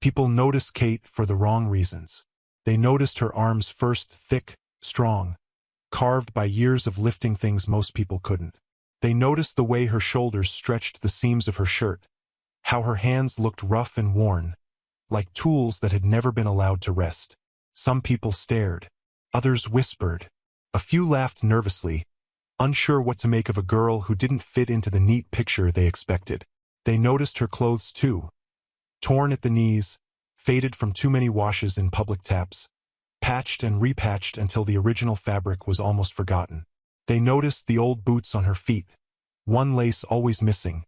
People noticed Kate for the wrong reasons. They noticed her arms first, thick, strong, carved by years of lifting things most people couldn't. They noticed the way her shoulders stretched the seams of her shirt, how her hands looked rough and worn, like tools that had never been allowed to rest. Some people stared. Others whispered. A few laughed nervously, unsure what to make of a girl who didn't fit into the neat picture they expected. They noticed her clothes too, torn at the knees, faded from too many washes in public taps, patched and repatched until the original fabric was almost forgotten. They noticed the old boots on her feet, one lace always missing,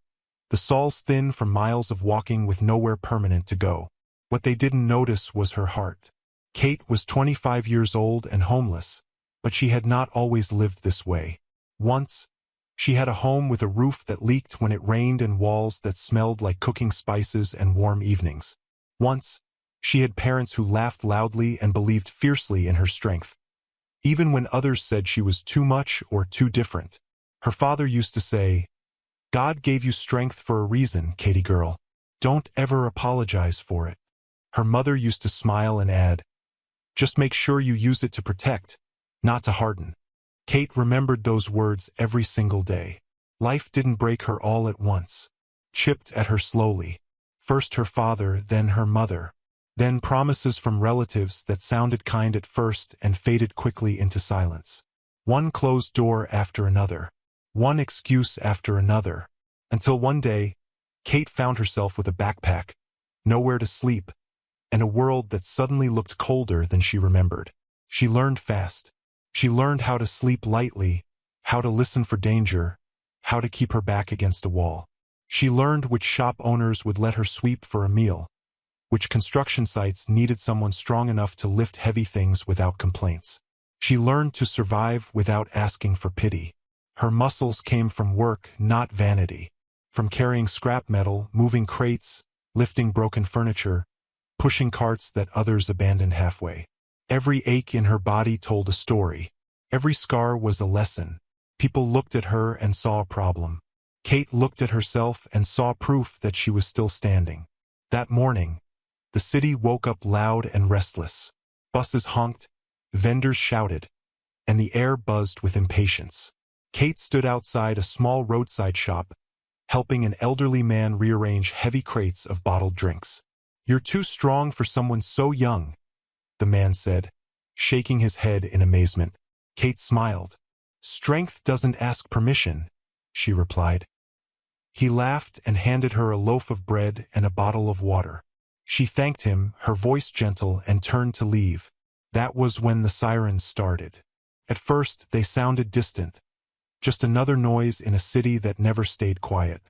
the soles thin from miles of walking with nowhere permanent to go. What they didn't notice was her heart. Kate was 25 years old and homeless, but she had not always lived this way. Once, she had a home with a roof that leaked when it rained and walls that smelled like cooking spices and warm evenings. Once, she had parents who laughed loudly and believed fiercely in her strength, even when others said she was too much or too different. Her father used to say, "God gave you strength for a reason, Katie girl. Don't ever apologize for it." Her mother used to smile and add, "Just make sure you use it to protect, not to harden." Kate remembered those words every single day. Life didn't break her all at once. Chipped at her slowly. First her father, then her mother. Then promises from relatives that sounded kind at first and faded quickly into silence. One closed door after another. One excuse after another. Until one day, Kate found herself with a backpack, nowhere to sleep, and a world that suddenly looked colder than she remembered. She learned fast. She learned how to sleep lightly, how to listen for danger, how to keep her back against a wall. She learned which shop owners would let her sweep for a meal, which construction sites needed someone strong enough to lift heavy things without complaints. She learned to survive without asking for pity. Her muscles came from work, not vanity. From carrying scrap metal, moving crates, lifting broken furniture, pushing carts that others abandoned halfway. Every ache in her body told a story. Every scar was a lesson. People looked at her and saw a problem. Kate looked at herself and saw proof that she was still standing. That morning, the city woke up loud and restless. Buses honked, vendors shouted, and the air buzzed with impatience. Kate stood outside a small roadside shop, helping an elderly man rearrange heavy crates of bottled drinks. "You're too strong for someone so young," the man said, shaking his head in amazement. Kate smiled. "Strength doesn't ask permission," she replied. He laughed and handed her a loaf of bread and a bottle of water. She thanked him, her voice gentle, and turned to leave. That was when the sirens started. At first, they sounded distant, just another noise in a city that never stayed quiet.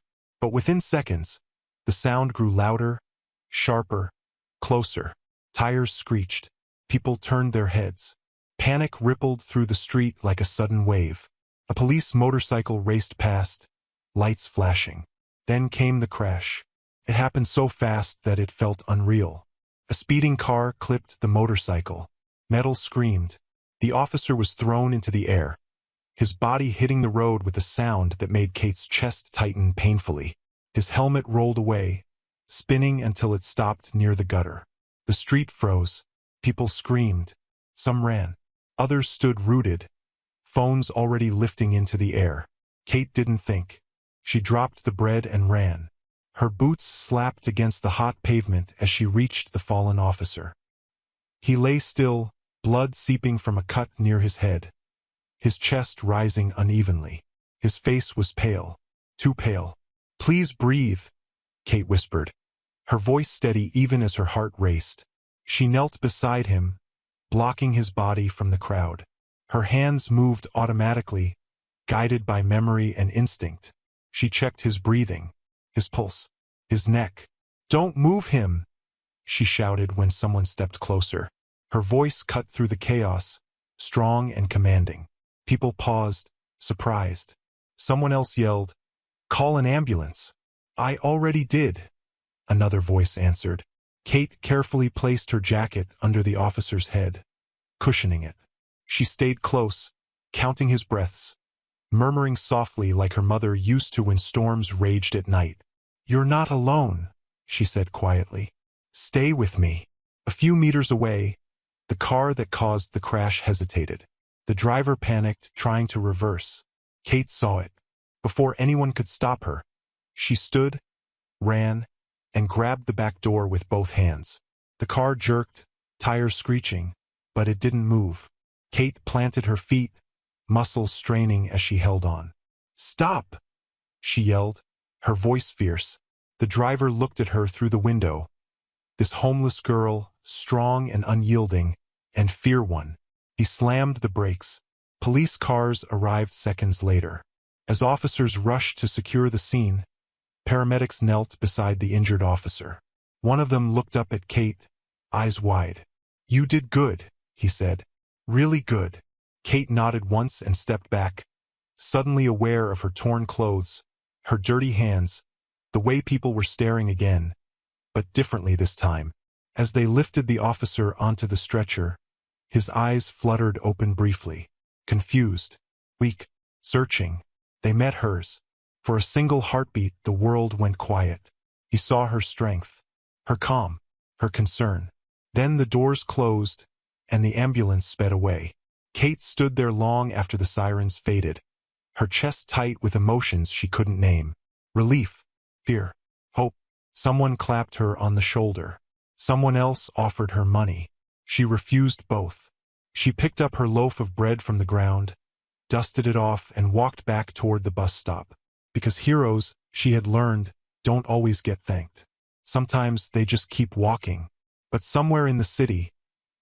But within seconds, the sound grew louder, sharper, closer. Tires screeched. People turned their heads. Panic rippled through the street like a sudden wave. A police motorcycle raced past, lights flashing. Then came the crash. It happened so fast that it felt unreal. A speeding car clipped the motorcycle. Metal screamed. The officer was thrown into the air, his body hitting the road with a sound that made Kate's chest tighten painfully. His helmet rolled away, spinning until it stopped near the gutter. The street froze. People screamed. Some ran. Others stood rooted, phones already lifting into the air. Kate didn't think. She dropped the bread and ran. Her boots slapped against the hot pavement as she reached the fallen officer. He lay still, blood seeping from a cut near his head, his chest rising unevenly. His face was pale, too pale. "Please breathe," Kate whispered, her voice steady even as her heart raced. She knelt beside him, blocking his body from the crowd. Her hands moved automatically, guided by memory and instinct. She checked his breathing, his pulse, his neck. "Don't move him," she shouted when someone stepped closer. Her voice cut through the chaos, strong and commanding. People paused, surprised. Someone else yelled, "Call an ambulance." "I already did," another voice answered. Kate carefully placed her jacket under the officer's head, cushioning it. She stayed close, counting his breaths, murmuring softly like her mother used to when storms raged at night. "You're not alone," she said quietly. Stay with me. A few meters away, the car that caused the crash hesitated. The driver panicked, trying to reverse. Kate saw it. Before anyone could stop her, she stood, ran, and grabbed the back door with both hands. The car jerked, tires screeching, but it didn't move. Kate planted her feet, muscles straining as she held on. "Stop!" she yelled, her voice fierce. The driver looked at her through the window. This homeless girl, strong and unyielding, and fear one. He slammed the brakes. Police cars arrived seconds later. As officers rushed to secure the scene, paramedics knelt beside the injured officer. One of them looked up at Kate, eyes wide. "You did good," he said. "Really good." Kate nodded once and stepped back, suddenly aware of her torn clothes, her dirty hands, the way people were staring again, but differently this time. As they lifted the officer onto the stretcher, his eyes fluttered open briefly. Confused, weak, searching. They met hers. For a single heartbeat, the world went quiet. He saw her strength, her calm, her concern. Then the doors closed, and the ambulance sped away. Kate stood there long after the sirens faded, her chest tight with emotions she couldn't name. Relief, fear, hope. Someone clapped her on the shoulder. Someone else offered her money. She refused both. She picked up her loaf of bread from the ground, dusted it off, and walked back toward the bus stop. Because heroes, she had learned, don't always get thanked. Sometimes they just keep walking. But somewhere in the city,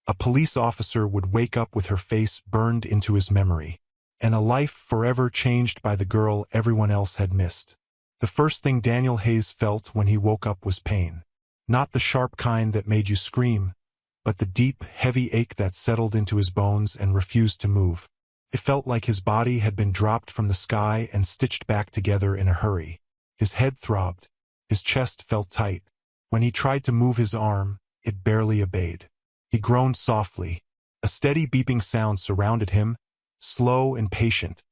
a police officer would wake up with her face burned into his memory, and a life forever changed by the girl everyone else had missed. The first thing Daniel Hayes felt when he woke up was pain. Not the sharp kind that made you scream, but the deep, heavy ache that settled into his bones and refused to move. It felt like his body had been dropped from the sky and stitched back together in a hurry. His head throbbed. His chest felt tight. When he tried to move his arm, it barely obeyed. He groaned softly. A steady beeping sound surrounded him, slow and patient,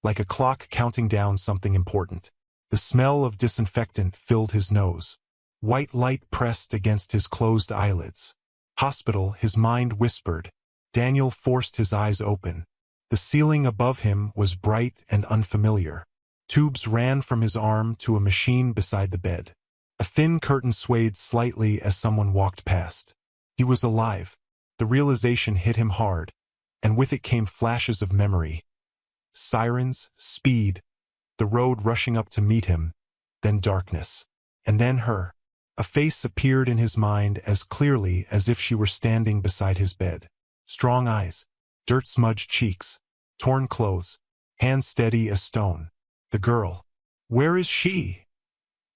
like a clock counting down something important. The smell of disinfectant filled his nose. White light pressed against his closed eyelids. Hospital, his mind whispered. Daniel forced his eyes open. The ceiling above him was bright and unfamiliar. Tubes ran from his arm to a machine beside the bed. A thin curtain swayed slightly as someone walked past. He was alive. The realization hit him hard, and with it came flashes of memory. Sirens, speed, the road rushing up to meet him, then darkness. And then her. A face appeared in his mind as clearly as if she were standing beside his bed. Strong eyes, dirt-smudged cheeks, torn clothes, hands steady as stone. The girl. "Where is she?"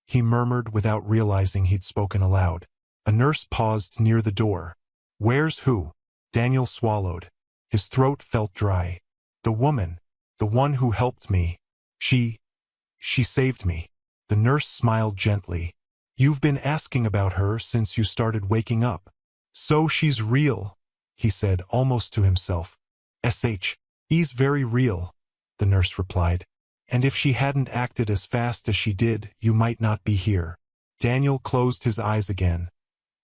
he murmured without realizing he'd spoken aloud. A nurse paused near the door. "Where's who?" Daniel swallowed. His throat felt dry. "The woman. The one who helped me. She saved me." The nurse smiled gently. "You've been asking about her since you started waking up." "So she's real," he said almost to himself. "She's very real," the nurse replied. "And if she hadn't acted as fast as she did, you might not be here." Daniel closed his eyes again,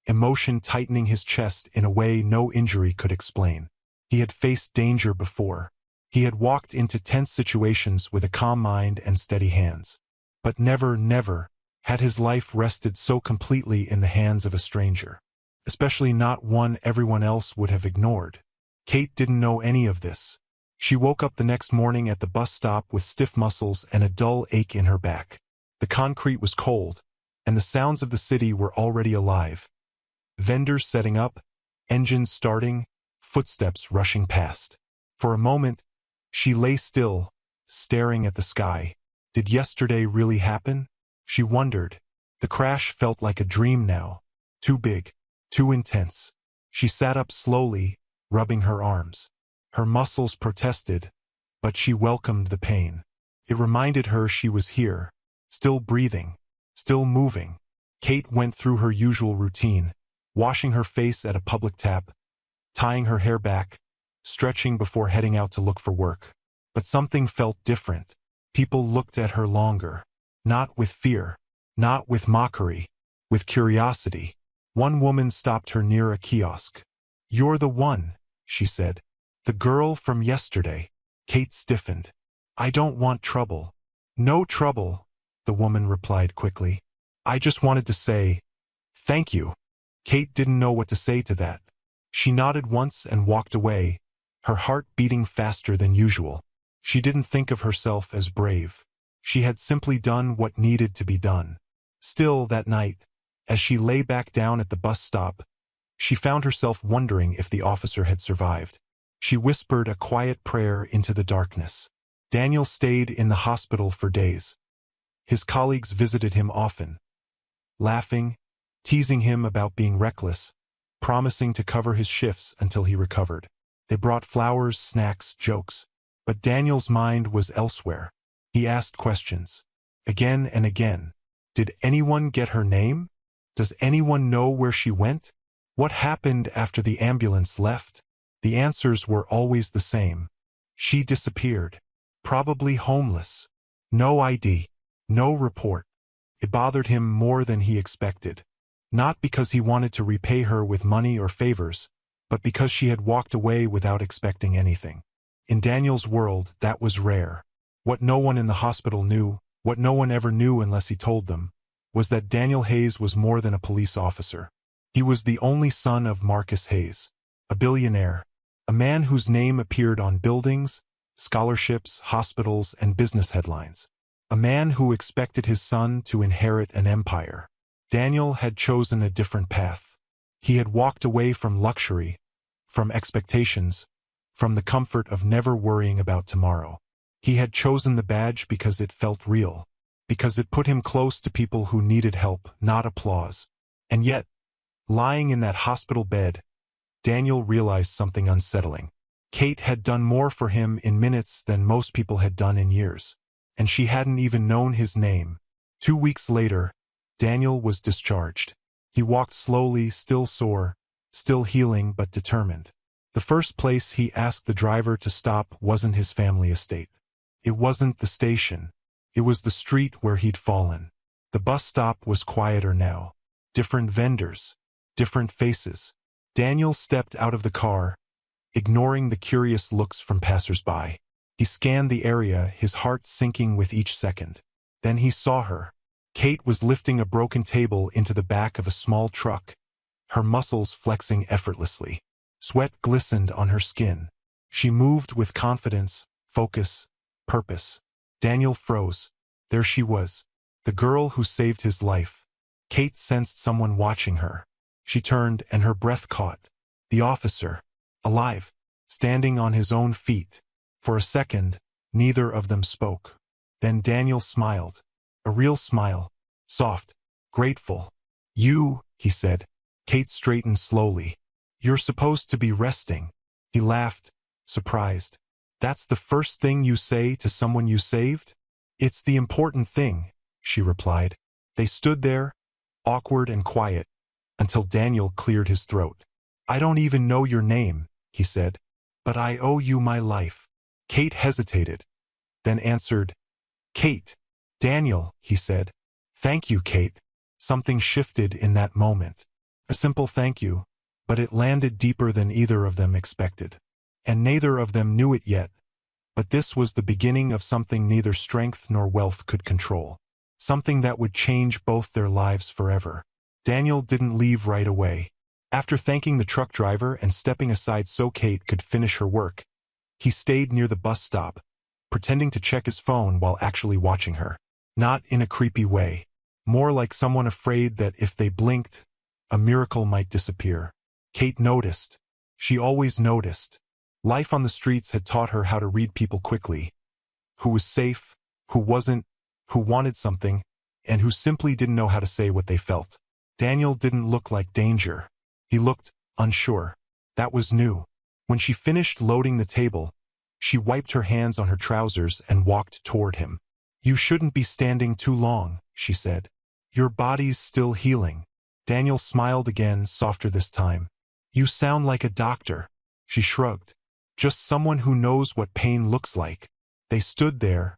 emotion tightening his chest in a way no injury could explain. He had faced danger before. He had walked into tense situations with a calm mind and steady hands. But never had his life rested so completely in the hands of a stranger. Especially not one everyone else would have ignored. Kate didn't know any of this. She woke up the next morning at the bus stop with stiff muscles and a dull ache in her back. The concrete was cold, and the sounds of the city were already alive. Vendors setting up, engines starting, footsteps rushing past. For a moment, she lay still, staring at the sky. Did yesterday really happen? She wondered. The crash felt like a dream now. Too big, too intense. She sat up slowly, rubbing her arms. Her muscles protested, but she welcomed the pain. It reminded her she was here, still breathing, still moving. Kate went through her usual routine, washing her face at a public tap, tying her hair back, stretching before heading out to look for work. But something felt different. People looked at her longer. Not with fear, not with mockery, with curiosity. One woman stopped her near a kiosk. "You're the one," she said. "The girl from yesterday." Kate stiffened. "I don't want trouble." "No trouble," the woman replied quickly. "I just wanted to say, thank you." Kate didn't know what to say to that. She nodded once and walked away, her heart beating faster than usual. She didn't think of herself as brave. She had simply done what needed to be done. Still, that night, as she lay back down at the bus stop, she found herself wondering if the officer had survived. She whispered a quiet prayer into the darkness. Daniel stayed in the hospital for days. His colleagues visited him often, laughing, teasing him about being reckless, promising to cover his shifts until he recovered. They brought flowers, snacks, jokes. But Daniel's mind was elsewhere. He asked questions. Again and again. Did anyone get her name? Does anyone know where she went? What happened after the ambulance left? The answers were always the same. She disappeared. Probably homeless. No ID. No report. It bothered him more than he expected. Not because he wanted to repay her with money or favors, but because she had walked away without expecting anything. In Daniel's world, that was rare. What no one in the hospital knew, what no one ever knew unless he told them, was that Daniel Hayes was more than a police officer. He was the only son of Marcus Hayes, a billionaire, a man whose name appeared on buildings, scholarships, hospitals, and business headlines. A man who expected his son to inherit an empire. Daniel had chosen a different path. He had walked away from luxury, from expectations, from the comfort of never worrying about tomorrow. He had chosen the badge because it felt real, because it put him close to people who needed help, not applause. And yet, lying in that hospital bed, Daniel realized something unsettling. Kate had done more for him in minutes than most people had done in years, and she hadn't even known his name. 2 weeks later, Daniel was discharged. He walked slowly, still sore, still healing but determined. The first place he asked the driver to stop wasn't his family estate. It wasn't the station. It was the street where he'd fallen. The bus stop was quieter now. Different vendors, different faces. Daniel stepped out of the car, ignoring the curious looks from passers-by. He scanned the area, his heart sinking with each second. Then he saw her. Kate was lifting a broken table into the back of a small truck, her muscles flexing effortlessly. Sweat glistened on her skin. She moved with confidence, focus, purpose. Daniel froze. There she was, the girl who saved his life. Kate sensed someone watching her. She turned and her breath caught. The officer, alive, standing on his own feet. For a second, neither of them spoke. Then Daniel smiled. A real smile. Soft, grateful. "You," he said. Kate straightened slowly. "You're supposed to be resting." He laughed, surprised. "That's the first thing you say to someone you saved?" "It's the important thing," she replied. They stood there, awkward and quiet, until Daniel cleared his throat. "I don't even know your name," he said, "but I owe you my life." Kate hesitated, then answered, "Kate." "Daniel," he said. "Thank you, Kate." Something shifted in that moment. A simple thank you, but it landed deeper than either of them expected. And neither of them knew it yet, but this was the beginning of something neither strength nor wealth could control. Something that would change both their lives forever. Daniel didn't leave right away. After thanking the truck driver and stepping aside so Kate could finish her work, he stayed near the bus stop, pretending to check his phone while actually watching her. Not in a creepy way. More like someone afraid that if they blinked, a miracle might disappear. Kate noticed. She always noticed. Life on the streets had taught her how to read people quickly. Who was safe, who wasn't, who wanted something, and who simply didn't know how to say what they felt. Daniel didn't look like danger. He looked unsure. That was new. When she finished loading the table, she wiped her hands on her trousers and walked toward him. "You shouldn't be standing too long," she said. "Your body's still healing." Daniel smiled again, softer this time. "You sound like a doctor." She shrugged. "Just someone who knows what pain looks like." They stood there,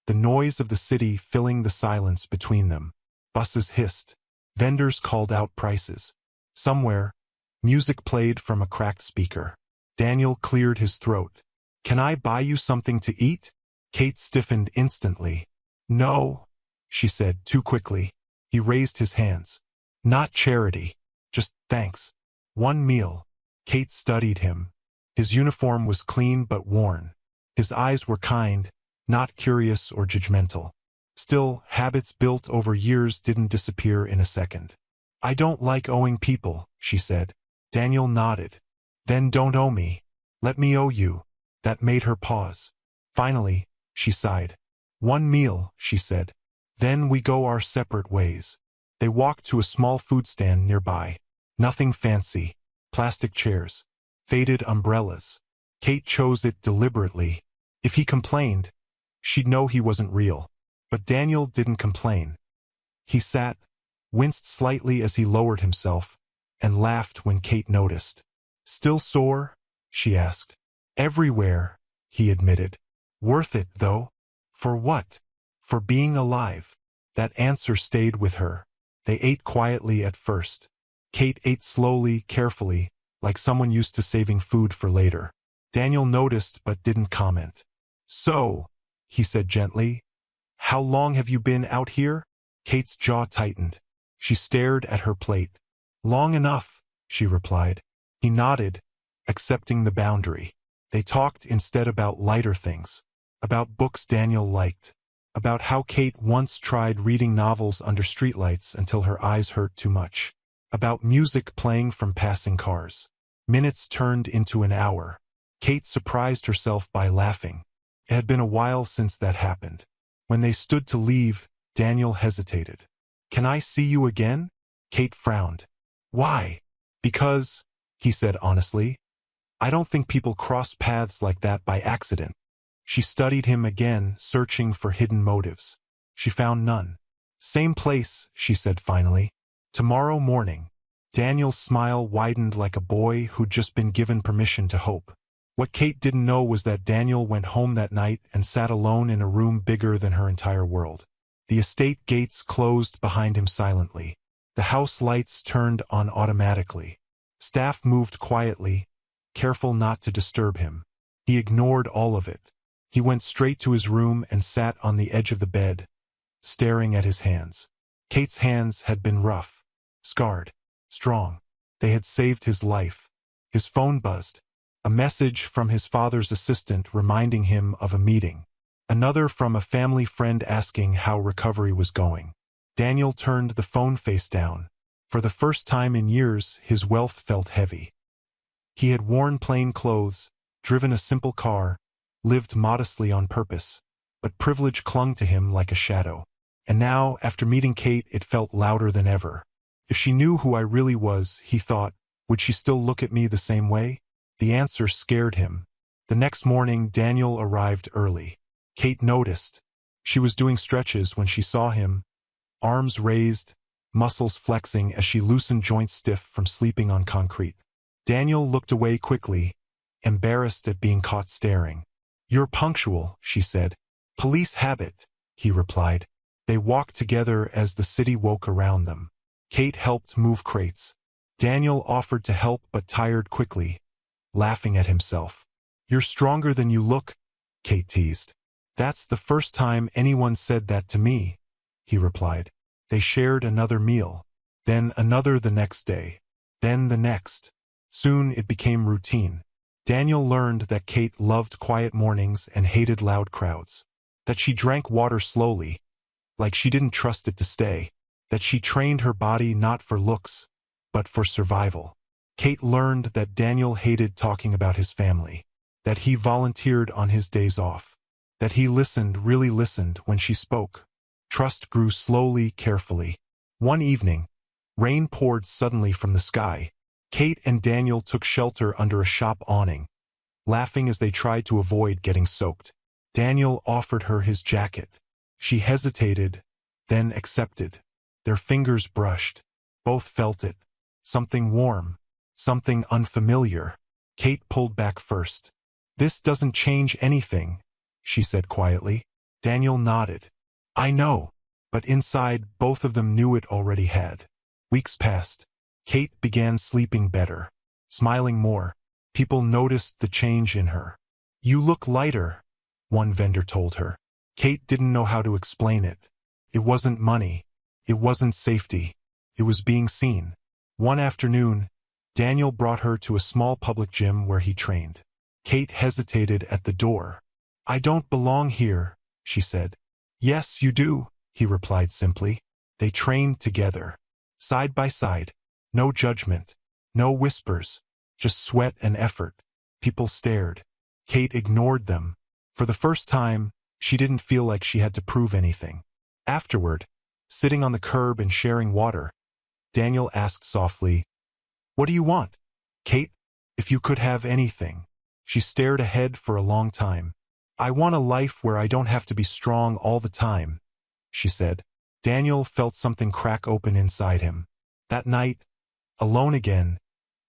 the noise of the city filling the silence between them. Buses hissed. Vendors called out prices. Somewhere, music played from a cracked speaker. Daniel cleared his throat. "Can I buy you something to eat?" Kate stiffened instantly. "No," she said too quickly. He raised his hands. "Not charity. Just thanks. One meal." Kate studied him. His uniform was clean but worn. His eyes were kind, not curious or judgmental. Still, habits built over years didn't disappear in a second. "I don't like owing people," she said. Daniel nodded. "Then don't owe me. Let me owe you." That made her pause. Finally, she sighed. "One meal," she said. "Then we go our separate ways." They walked to a small food stand nearby. Nothing fancy. Plastic chairs. Faded umbrellas. Kate chose it deliberately. If he complained, she'd know he wasn't real. But Daniel didn't complain. He sat, winced slightly as he lowered himself, and laughed when Kate noticed. "Still sore?" she asked. "Everywhere," he admitted. "Worth it, though." "For what?" "For being alive." That answer stayed with her. They ate quietly at first. Kate ate slowly, carefully, like someone used to saving food for later. Daniel noticed but didn't comment. "So," he said gently, "how long have you been out here?" Kate's jaw tightened. She stared at her plate. "Long enough," she replied. He nodded, accepting the boundary. They talked instead about lighter things. About books Daniel liked. About how Kate once tried reading novels under streetlights until her eyes hurt too much. About music playing from passing cars. Minutes turned into an hour. Kate surprised herself by laughing. It had been a while since that happened. When they stood to leave, Daniel hesitated. "Can I see you again?" Kate frowned. "Why?" "Because," he said honestly, "I don't think people cross paths like that by accident." She studied him again, searching for hidden motives. She found none. "Same place," she said finally. "Tomorrow morning." Daniel's smile widened like a boy who'd just been given permission to hope. What Kate didn't know was that Daniel went home that night and sat alone in a room bigger than her entire world. The estate gates closed behind him silently. The house lights turned on automatically. Staff moved quietly, careful not to disturb him. He ignored all of it. He went straight to his room and sat on the edge of the bed, staring at his hands. Kate's hands had been rough, scarred, strong. They had saved his life. His phone buzzed. A message from his father's assistant reminding him of a meeting. Another from a family friend asking how recovery was going. Daniel turned the phone face down. For the first time in years, his wealth felt heavy. He had worn plain clothes, driven a simple car, lived modestly on purpose, but privilege clung to him like a shadow. And now, after meeting Kate, it felt louder than ever. If she knew who I really was, he thought, would she still look at me the same way? The answer scared him. The next morning, Daniel arrived early. Kate noticed. She was doing stretches when she saw him, arms raised, muscles flexing as she loosened joints stiff from sleeping on concrete. Daniel looked away quickly, embarrassed at being caught staring. "You're punctual," she said. "Police habit," he replied. They walked together as the city woke around them. Kate helped move crates. Daniel offered to help but tired quickly, laughing at himself. "You're stronger than you look," Kate teased. "That's the first time anyone said that to me," he replied. They shared another meal, then another the next day, then the next. Soon it became routine. Daniel learned that Kate loved quiet mornings and hated loud crowds. That she drank water slowly, like she didn't trust it to stay. That she trained her body not for looks, but for survival. Kate learned that Daniel hated talking about his family. That he volunteered on his days off. That he listened, really listened, when she spoke. Trust grew slowly, carefully. One evening, rain poured suddenly from the sky. Kate and Daniel took shelter under a shop awning, laughing as they tried to avoid getting soaked. Daniel offered her his jacket. She hesitated, then accepted. Their fingers brushed. Both felt it. Something warm. Something unfamiliar. Kate pulled back first. "This doesn't change anything," she said quietly. Daniel nodded. "I know." But inside, both of them knew it already had. Weeks passed. Kate began sleeping better, smiling more. People noticed the change in her. "You look lighter," one vendor told her. Kate didn't know how to explain it. It wasn't money. It wasn't safety. It was being seen. One afternoon, Daniel brought her to a small public gym where he trained. Kate hesitated at the door. "I don't belong here," she said. "Yes, you do," he replied simply. They trained together, side by side. No judgment, no whispers, just sweat and effort. People stared. Kate ignored them. For the first time, she didn't feel like she had to prove anything. Afterward, sitting on the curb and sharing water, Daniel asked softly, "What do you want, Kate? If you could have anything." She stared ahead for a long time. "I want a life where I don't have to be strong all the time," she said. Daniel felt something crack open inside him. That night, alone again,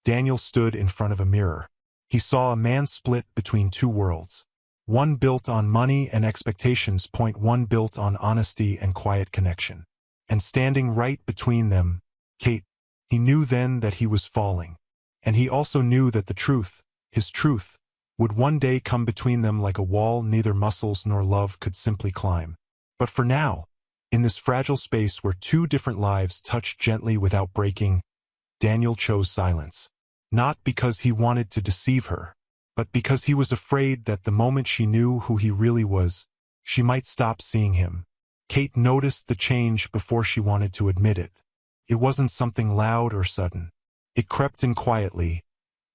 Daniel stood in front of a mirror. He saw a man split between two worlds. One built on money and expectations, one built on honesty and quiet connection. And standing right between them, Kate. He knew then that he was falling. And he also knew that the truth, his truth, would one day come between them like a wall neither muscles nor love could simply climb. But for now, in this fragile space where two different lives touched gently without breaking, Daniel chose silence. Not because he wanted to deceive her, but because he was afraid that the moment she knew who he really was, she might stop seeing him. Kate noticed the change before she wanted to admit it. It wasn't something loud or sudden. It crept in quietly,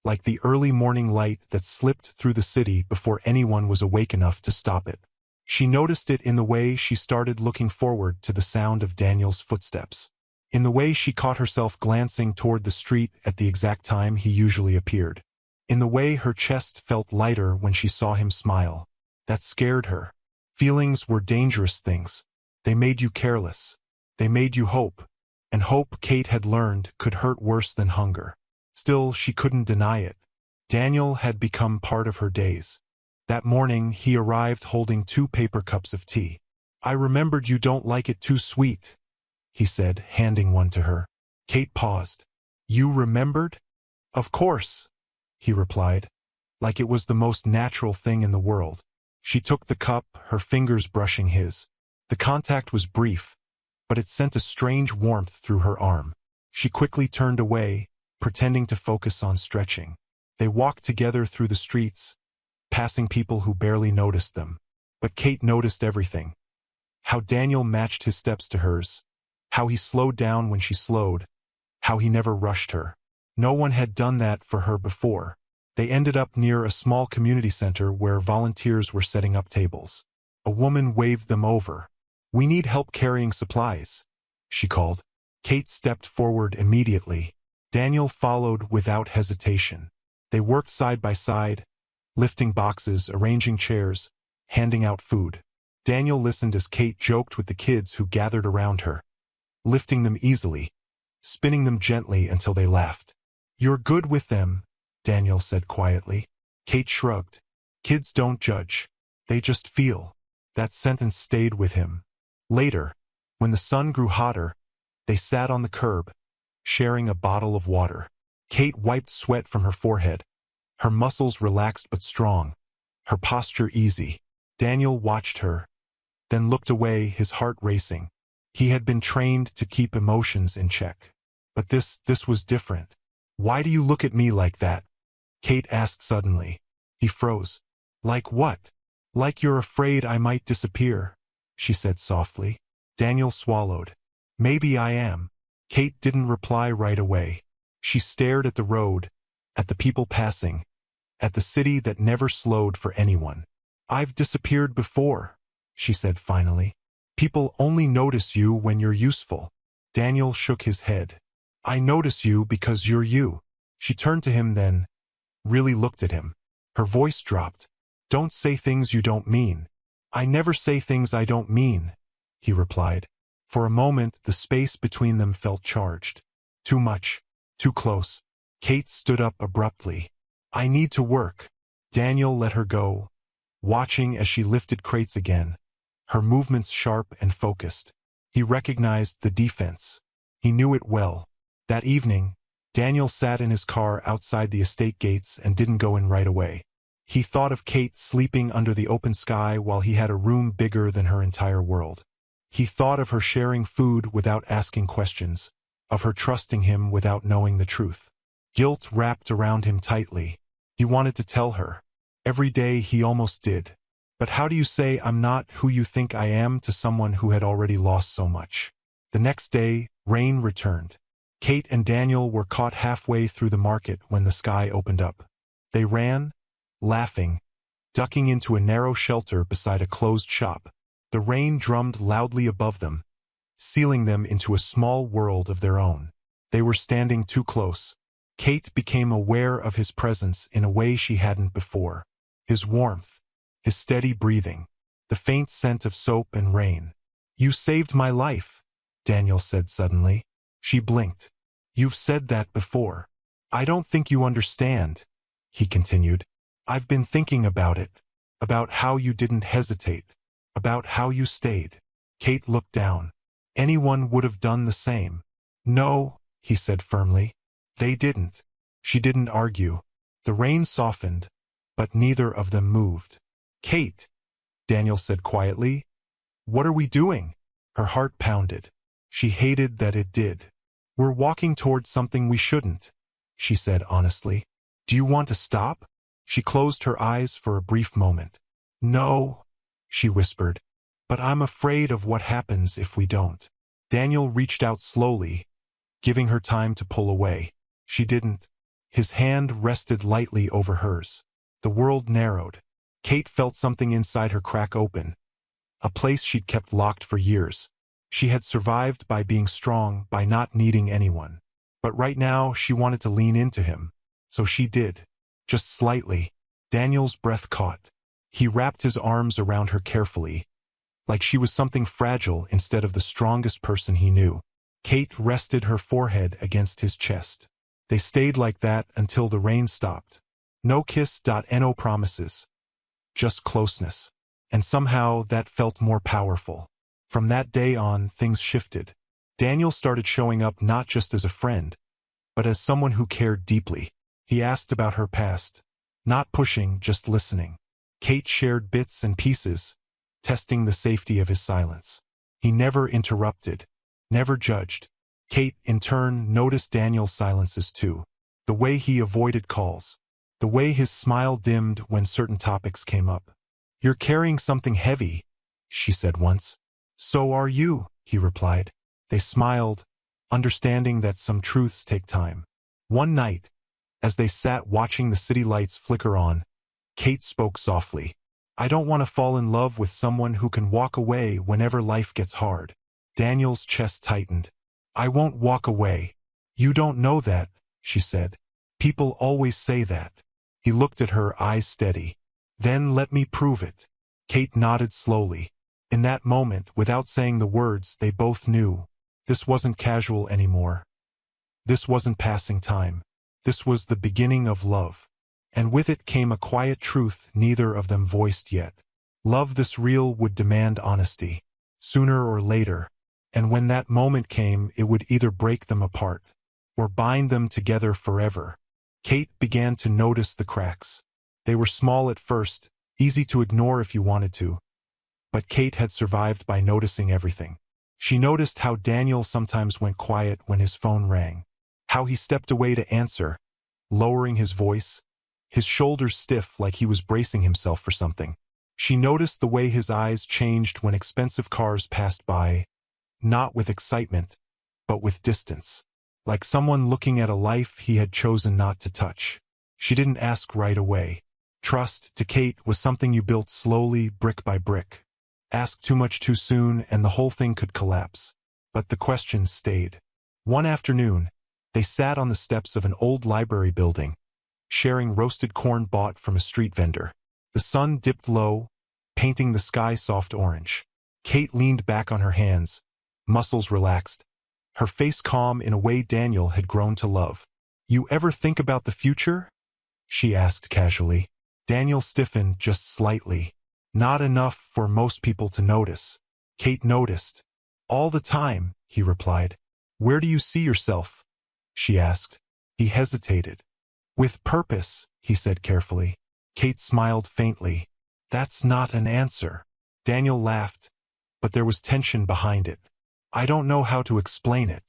like the early morning light that slipped through the city before anyone was awake enough to stop it. She noticed it in the way she started looking forward to the sound of Daniel's footsteps, in the way she caught herself glancing toward the street at the exact time he usually appeared, in the way her chest felt lighter when she saw him smile. That scared her. Feelings were dangerous things. They made you careless. They made you hope. And hope, Kate had learned, could hurt worse than hunger. Still, she couldn't deny it. Daniel had become part of her days. That morning, he arrived holding 2 paper cups of tea. "I remembered you don't like it too sweet," he said, handing one to her. Kate paused. "You remembered?" "Of course," he replied, like it was the most natural thing in the world. She took the cup, her fingers brushing his. The contact was brief, but it sent a strange warmth through her arm. She quickly turned away, pretending to focus on stretching. They walked together through the streets, passing people who barely noticed them. But Kate noticed everything. How Daniel matched his steps to hers, how he slowed down when she slowed, how he never rushed her. No one had done that for her before. They ended up near a small community center where volunteers were setting up tables. A woman waved them over. "We need help carrying supplies," she called. Kate stepped forward immediately. Daniel followed without hesitation. They worked side by side, lifting boxes, arranging chairs, handing out food. Daniel listened as Kate joked with the kids who gathered around her, lifting them easily, spinning them gently until they laughed. "You're good with them," Daniel said quietly. Kate shrugged. "Kids don't judge. They just feel." That sentence stayed with him. Later, when the sun grew hotter, they sat on the curb, sharing a bottle of water. Kate wiped sweat from her forehead, her muscles relaxed but strong, her posture easy. Daniel watched her, then looked away, his heart racing. He had been trained to keep emotions in check. But this was different. "Why do you look at me like that?" Kate asked suddenly. He froze. "Like what?" "Like you're afraid I might disappear," she said softly. Daniel swallowed. "Maybe I am." Kate didn't reply right away. She stared at the road, at the people passing, at the city that never slowed for anyone. "I've disappeared before," she said finally. "People only notice you when you're useful." Daniel shook his head. "I notice you because you're you." She turned to him then, really looked at him. Her voice dropped. "Don't say things you don't mean." "I never say things I don't mean," he replied. For a moment, the space between them felt charged. Too much. Too close. Kate stood up abruptly. "I need to work." Daniel let her go, watching as she lifted crates again, her movements sharp and focused. He recognized the defense. He knew it well. That evening, Daniel sat in his car outside the estate gates and didn't go in right away. He thought of Kate sleeping under the open sky while he had a room bigger than her entire world. He thought of her sharing food without asking questions, of her trusting him without knowing the truth. Guilt wrapped around him tightly. He wanted to tell her. Every day he almost did. But how do you say I'm not who you think I am to someone who had already lost so much? The next day, rain returned. Kate and Daniel were caught halfway through the market when the sky opened up. They ran, laughing, ducking into a narrow shelter beside a closed shop. The rain drummed loudly above them, sealing them into a small world of their own. They were standing too close. Kate became aware of his presence in a way she hadn't before. His warmth, his steady breathing, the faint scent of soap and rain. "You saved my life," Daniel said suddenly. She blinked. "You've said that before." "I don't think you understand," he continued. "I've been thinking about it, about how you didn't hesitate, about how you stayed." Kate looked down. Anyone would have done the same. "No," he said firmly. "They didn't." She didn't argue. The rain softened, but neither of them moved. "Kate," Daniel said quietly, "what are we doing?" Her heart pounded. She hated that it did. "We're walking toward something we shouldn't," she said honestly. "Do you want to stop?" She closed her eyes for a brief moment. "No," she whispered, "but I'm afraid of what happens if we don't." Daniel reached out slowly, giving her time to pull away. She didn't. His hand rested lightly over hers. The world narrowed. Kate felt something inside her crack open, a place she'd kept locked for years. She had survived by being strong, by not needing anyone. But right now she wanted to lean into him. So she did. Just slightly. Daniel's breath caught. He wrapped his arms around her carefully, like she was something fragile instead of the strongest person he knew. Kate rested her forehead against his chest. They stayed like that until the rain stopped. No kiss, no promises. Just closeness. And somehow that felt more powerful. From that day on, things shifted. Daniel started showing up not just as a friend, but as someone who cared deeply. He asked about her past. Not pushing, just listening. Kate shared bits and pieces, testing the safety of his silence. He never interrupted, never judged. Kate, in turn, noticed Daniel's silences too. The way he avoided calls. The way his smile dimmed when certain topics came up. "You're carrying something heavy," she said once. "So are you," he replied. They smiled, understanding that some truths take time. One night, as they sat watching the city lights flicker on, Kate spoke softly. "I don't want to fall in love with someone who can walk away whenever life gets hard." Daniel's chest tightened. "I won't walk away." "You don't know that," she said. "People always say that." He looked at her, eyes steady. "Then let me prove it." Kate nodded slowly. In that moment, without saying the words, they both knew. This wasn't casual anymore. This wasn't passing time. This was the beginning of love. And with it came a quiet truth neither of them voiced yet. Love this real would demand honesty, sooner or later. And when that moment came, it would either break them apart, or bind them together forever. Kate began to notice the cracks. They were small at first, easy to ignore if you wanted to. But Kate had survived by noticing everything. She noticed how Daniel sometimes went quiet when his phone rang, how he stepped away to answer, lowering his voice, his shoulders stiff like he was bracing himself for something. She noticed the way his eyes changed when expensive cars passed by, not with excitement, but with distance, like someone looking at a life he had chosen not to touch. She didn't ask right away. Trust, to Kate, was something you built slowly, brick by brick. Ask too much too soon and the whole thing could collapse. But the questions stayed. One afternoon, they sat on the steps of an old library building, sharing roasted corn bought from a street vendor. The sun dipped low, painting the sky soft orange. Kate leaned back on her hands, muscles relaxed, her face calm in a way Daniel had grown to love. "You ever think about the future?" she asked casually. Daniel stiffened just slightly. Not enough for most people to notice. Kate noticed. "All the time," he replied. "Where do you see yourself?" she asked. He hesitated. With purpose, he said carefully. Kate smiled faintly. That's not an answer. Daniel laughed, but there was tension behind it. I don't know how to explain it.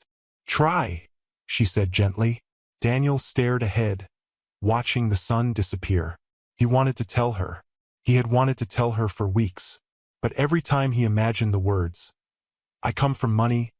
Try, she said gently. Daniel stared ahead, watching the sun disappear. He wanted to tell her. He had wanted to tell her for weeks. But every time he imagined the words, I come from money,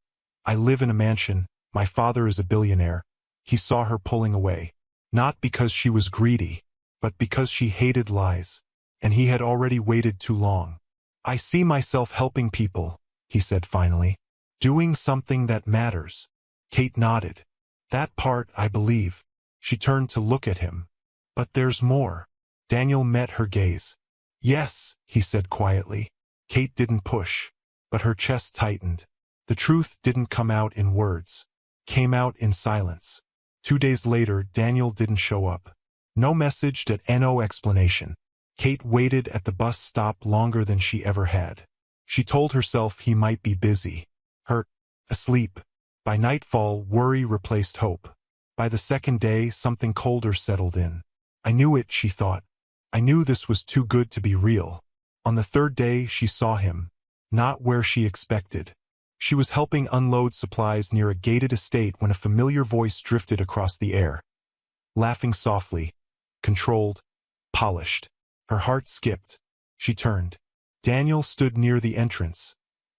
I live in a mansion, my father is a billionaire, he saw her pulling away. Not because she was greedy, but because she hated lies. And he had already waited too long. I see myself helping people, he said finally. Doing something that matters. Kate nodded. That part, I believe. She turned to look at him. But there's more. Daniel met her gaze. Yes, he said quietly. Kate didn't push, but her chest tightened. The truth didn't come out in words. Came out in silence. 2 days later, Daniel didn't show up. No message, no explanation. Kate waited at the bus stop longer than she ever had. She told herself he might be busy, hurt, asleep. By nightfall, worry replaced hope. By the second day, something colder settled in. I knew it, she thought. I knew this was too good to be real. On the third day, she saw him. Not where she expected. She was helping unload supplies near a gated estate when a familiar voice drifted across the air. Laughing softly, controlled, polished. Her heart skipped. She turned. Daniel stood near the entrance,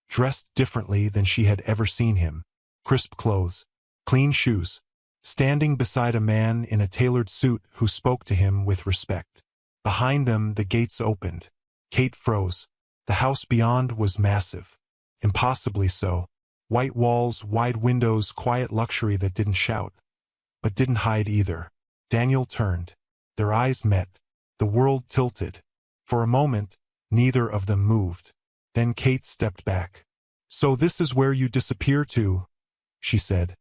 dressed differently than she had ever seen him. Crisp clothes, clean shoes, standing beside a man in a tailored suit who spoke to him with respect. Behind them, the gates opened. Kate froze. The house beyond was massive. Impossibly so. White walls, wide windows, quiet luxury that didn't shout. But didn't hide either. Daniel turned. Their eyes met. The world tilted. For a moment, neither of them moved. Then Kate stepped back. So this is where you disappear to, she said,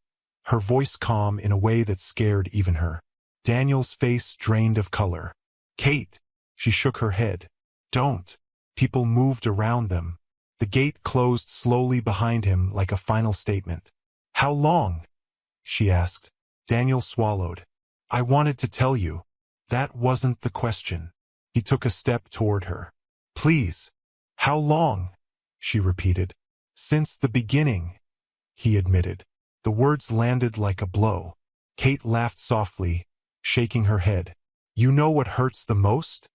her voice calm in a way that scared even her. Daniel's face drained of color. Kate, she shook her head. Don't. People moved around them. The gate closed slowly behind him like a final statement. How long? She asked. Daniel swallowed. I wanted to tell you. That wasn't the question. He took a step toward her. Please. How long? She repeated. Since the beginning, he admitted. The words landed like a blow. Kate laughed softly, shaking her head. You know what hurts the most?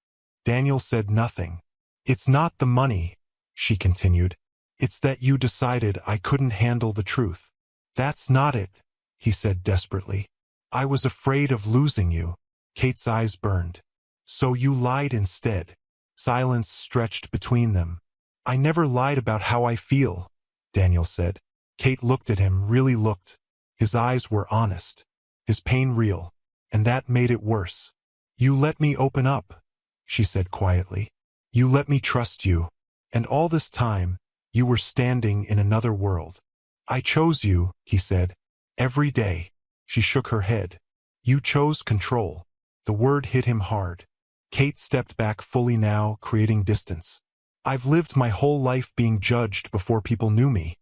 Daniel said nothing. It's not the money, she continued. It's that you decided I couldn't handle the truth. That's not it, he said desperately. I was afraid of losing you. Kate's eyes burned. So you lied instead. Silence stretched between them. I never lied about how I feel, Daniel said. Kate looked at him, really looked. His eyes were honest. His pain real. And that made it worse. You let me open up, she said quietly. You let me trust you. And all this time, you were standing in another world. I chose you, he said. Every day. She shook her head. You chose control. The word hit him hard. Kate stepped back fully now, creating distance. I've lived my whole life being judged before people knew me,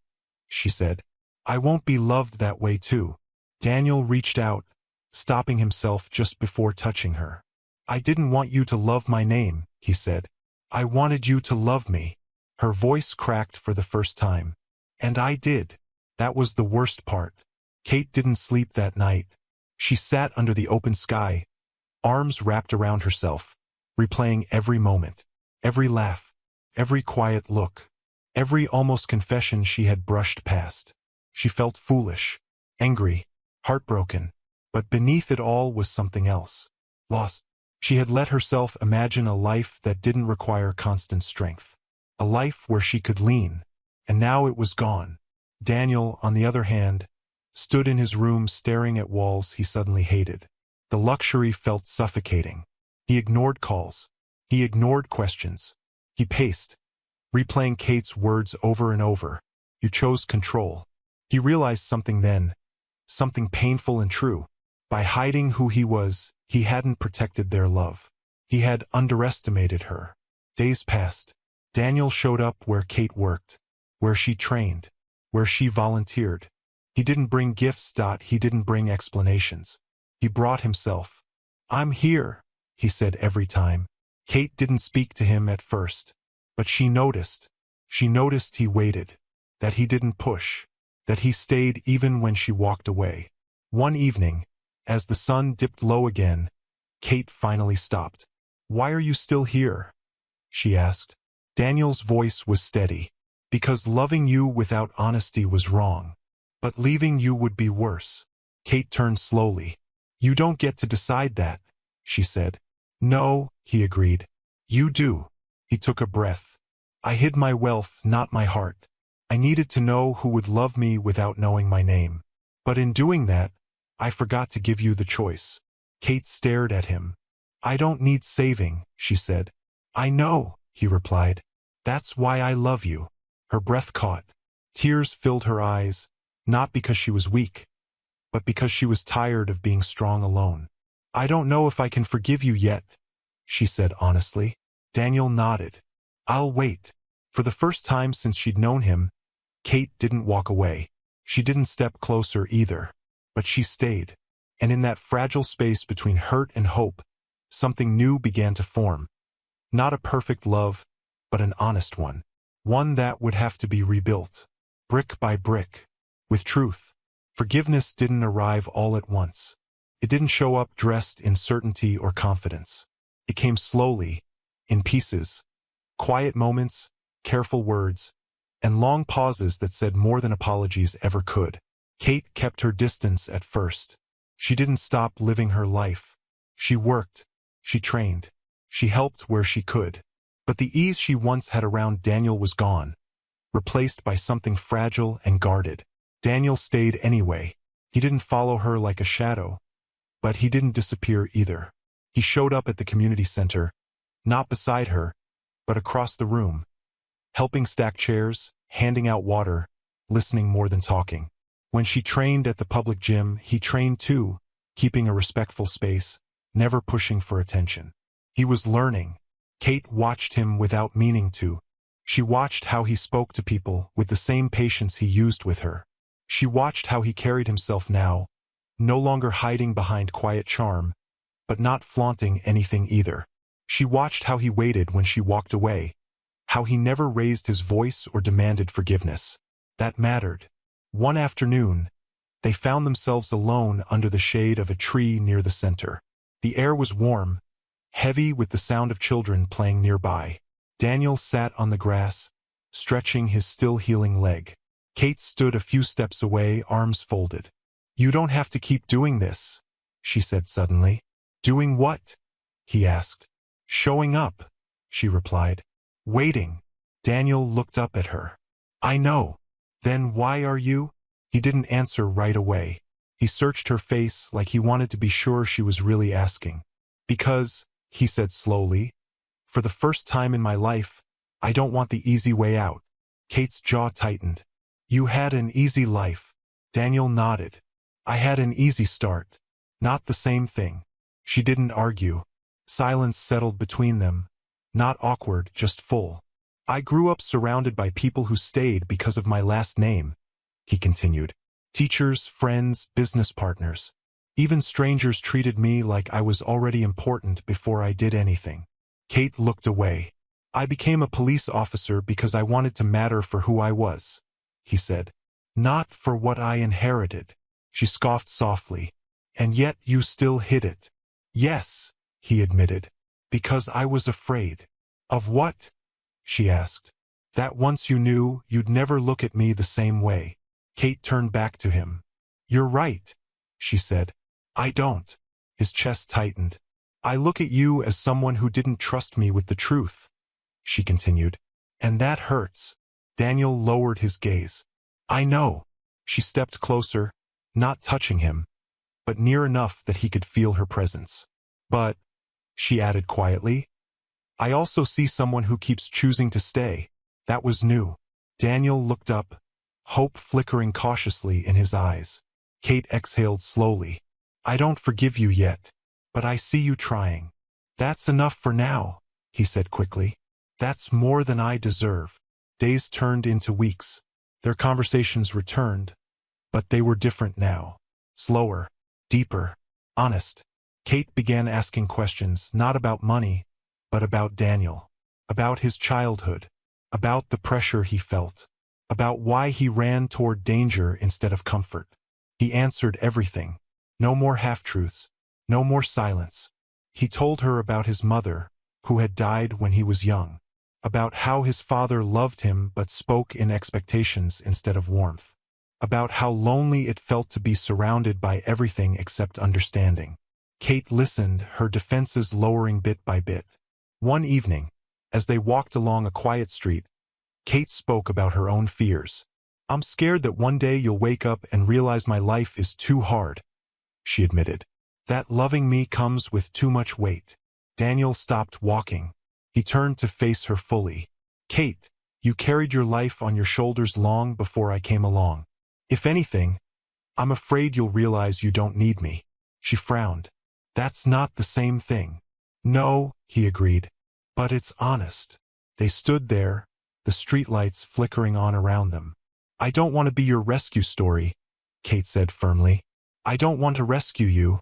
she said. I won't be loved that way too. Daniel reached out, stopping himself just before touching her. I didn't want you to love my name, he said. I wanted you to love me. Her voice cracked for the first time. And I did. That was the worst part. Kate didn't sleep that night. She sat under the open sky, arms wrapped around herself, replaying every moment, every laugh, every quiet look, every almost confession she had brushed past. She felt foolish, angry, heartbroken, but beneath it all was something else. Lost. She had let herself imagine a life that didn't require constant strength. A life where she could lean. And now it was gone. Daniel, on the other hand, stood in his room staring at walls he suddenly hated. The luxury felt suffocating. He ignored calls. He ignored questions. He paced, replaying Kate's words over and over. You chose control. He realized something then, something painful and true. By hiding who he was, he hadn't protected their love. He had underestimated her. Days passed. Daniel showed up where Kate worked, where she trained, where she volunteered. He didn't bring gifts. He didn't bring explanations. He brought himself. "I'm here," he said every time. Kate didn't speak to him at first, but she noticed. She noticed he waited, that he didn't push, that he stayed even when she walked away. One evening, as the sun dipped low again, Kate finally stopped. "Why are you still here?" she asked. Daniel's voice was steady. "Because loving you without honesty was wrong. But leaving you would be worse." Kate turned slowly. "You don't get to decide that," she said. "No," he agreed. "You do." He took a breath. "I hid my wealth, not my heart. I needed to know who would love me without knowing my name. But in doing that, I forgot to give you the choice." Kate stared at him. "I don't need saving," she said. "I know," he replied. "That's why I love you." Her breath caught. Tears filled her eyes, not because she was weak, but because she was tired of being strong alone. "I don't know if I can forgive you yet," she said honestly. Daniel nodded. "I'll wait." For the first time since she'd known him, Kate didn't walk away. She didn't step closer either. But she stayed. And in that fragile space between hurt and hope, something new began to form. Not a perfect love, but an honest one. One that would have to be rebuilt, brick by brick, with truth. Forgiveness didn't arrive all at once. It didn't show up dressed in certainty or confidence. It came slowly, in pieces. Quiet moments, careful words, and long pauses that said more than apologies ever could. Kate kept her distance at first. She didn't stop living her life. She worked. She trained. She helped where she could. But the ease she once had around Daniel was gone, replaced by something fragile and guarded. Daniel stayed anyway. He didn't follow her like a shadow, but he didn't disappear either. He showed up at the community center, not beside her, but across the room, helping stack chairs, handing out water, listening more than talking. When she trained at the public gym, he trained too, keeping a respectful space, never pushing for attention. He was learning. Kate watched him without meaning to. She watched how he spoke to people with the same patience he used with her. She watched how he carried himself now, no longer hiding behind quiet charm, but not flaunting anything either. She watched how he waited when she walked away, how he never raised his voice or demanded forgiveness. That mattered. One afternoon, they found themselves alone under the shade of a tree near the center. The air was warm, heavy with the sound of children playing nearby. Daniel sat on the grass, stretching his still-healing leg. Kate stood a few steps away, arms folded. "You don't have to keep doing this," she said suddenly. "Doing what?" he asked. "Showing up," she replied. "Waiting." Daniel looked up at her. "I know. Then why are you?" He didn't answer right away. He searched her face like he wanted to be sure she was really asking. "Because," he said slowly, "for the first time in my life, I don't want the easy way out." Kate's jaw tightened. "You had an easy life." Daniel nodded. "I had an easy start. Not the same thing." She didn't argue. Silence settled between them. Not awkward, just full. "I grew up surrounded by people who stayed because of my last name," he continued. "Teachers, friends, business partners. Even strangers treated me like I was already important before I did anything." Kate looked away. "I became a police officer because I wanted to matter for who I was," he said. "Not for what I inherited." She scoffed softly. "And yet you still hid it." "Yes," he admitted. "Because I was afraid." "Of what?" she asked. "That once you knew, you'd never look at me the same way." Kate turned back to him. "You're right," she said. "I don't." His chest tightened. "I look at you as someone who didn't trust me with the truth," she continued. "And that hurts." Daniel lowered his gaze. "I know." She stepped closer, not touching him, but near enough that he could feel her presence. "But," she added quietly, "I also see someone who keeps choosing to stay." That was new. Daniel looked up, hope flickering cautiously in his eyes. Kate exhaled slowly. "I don't forgive you yet, but I see you trying." "That's enough for now," he said quickly. "That's more than I deserve." Days turned into weeks. Their conversations returned, but they were different now. Slower, deeper, Honest. Kate began asking questions not about money, but about Daniel. About his childhood. About the pressure he felt. About why he ran toward danger instead of comfort. He answered everything. No more half-truths. No more silence. He told her about his mother, who had died when he was young. About how his father loved him but spoke in expectations instead of warmth. About how lonely it felt to be surrounded by everything except understanding. Kate listened, her defenses lowering bit by bit. One evening, as they walked along a quiet street, Kate spoke about her own fears. "I'm scared that one day you'll wake up and realize my life is too hard," she admitted. "That loving me comes with too much weight." Daniel stopped walking. He turned to face her fully. "Kate, you carried your life on your shoulders long before I came along. If anything, I'm afraid you'll realize you don't need me." She frowned. "That's not the same thing." "No," he agreed. "But it's honest." They stood there, the streetlights flickering on around them. "I don't want to be your rescue story," Kate said firmly. "I don't want to rescue you,"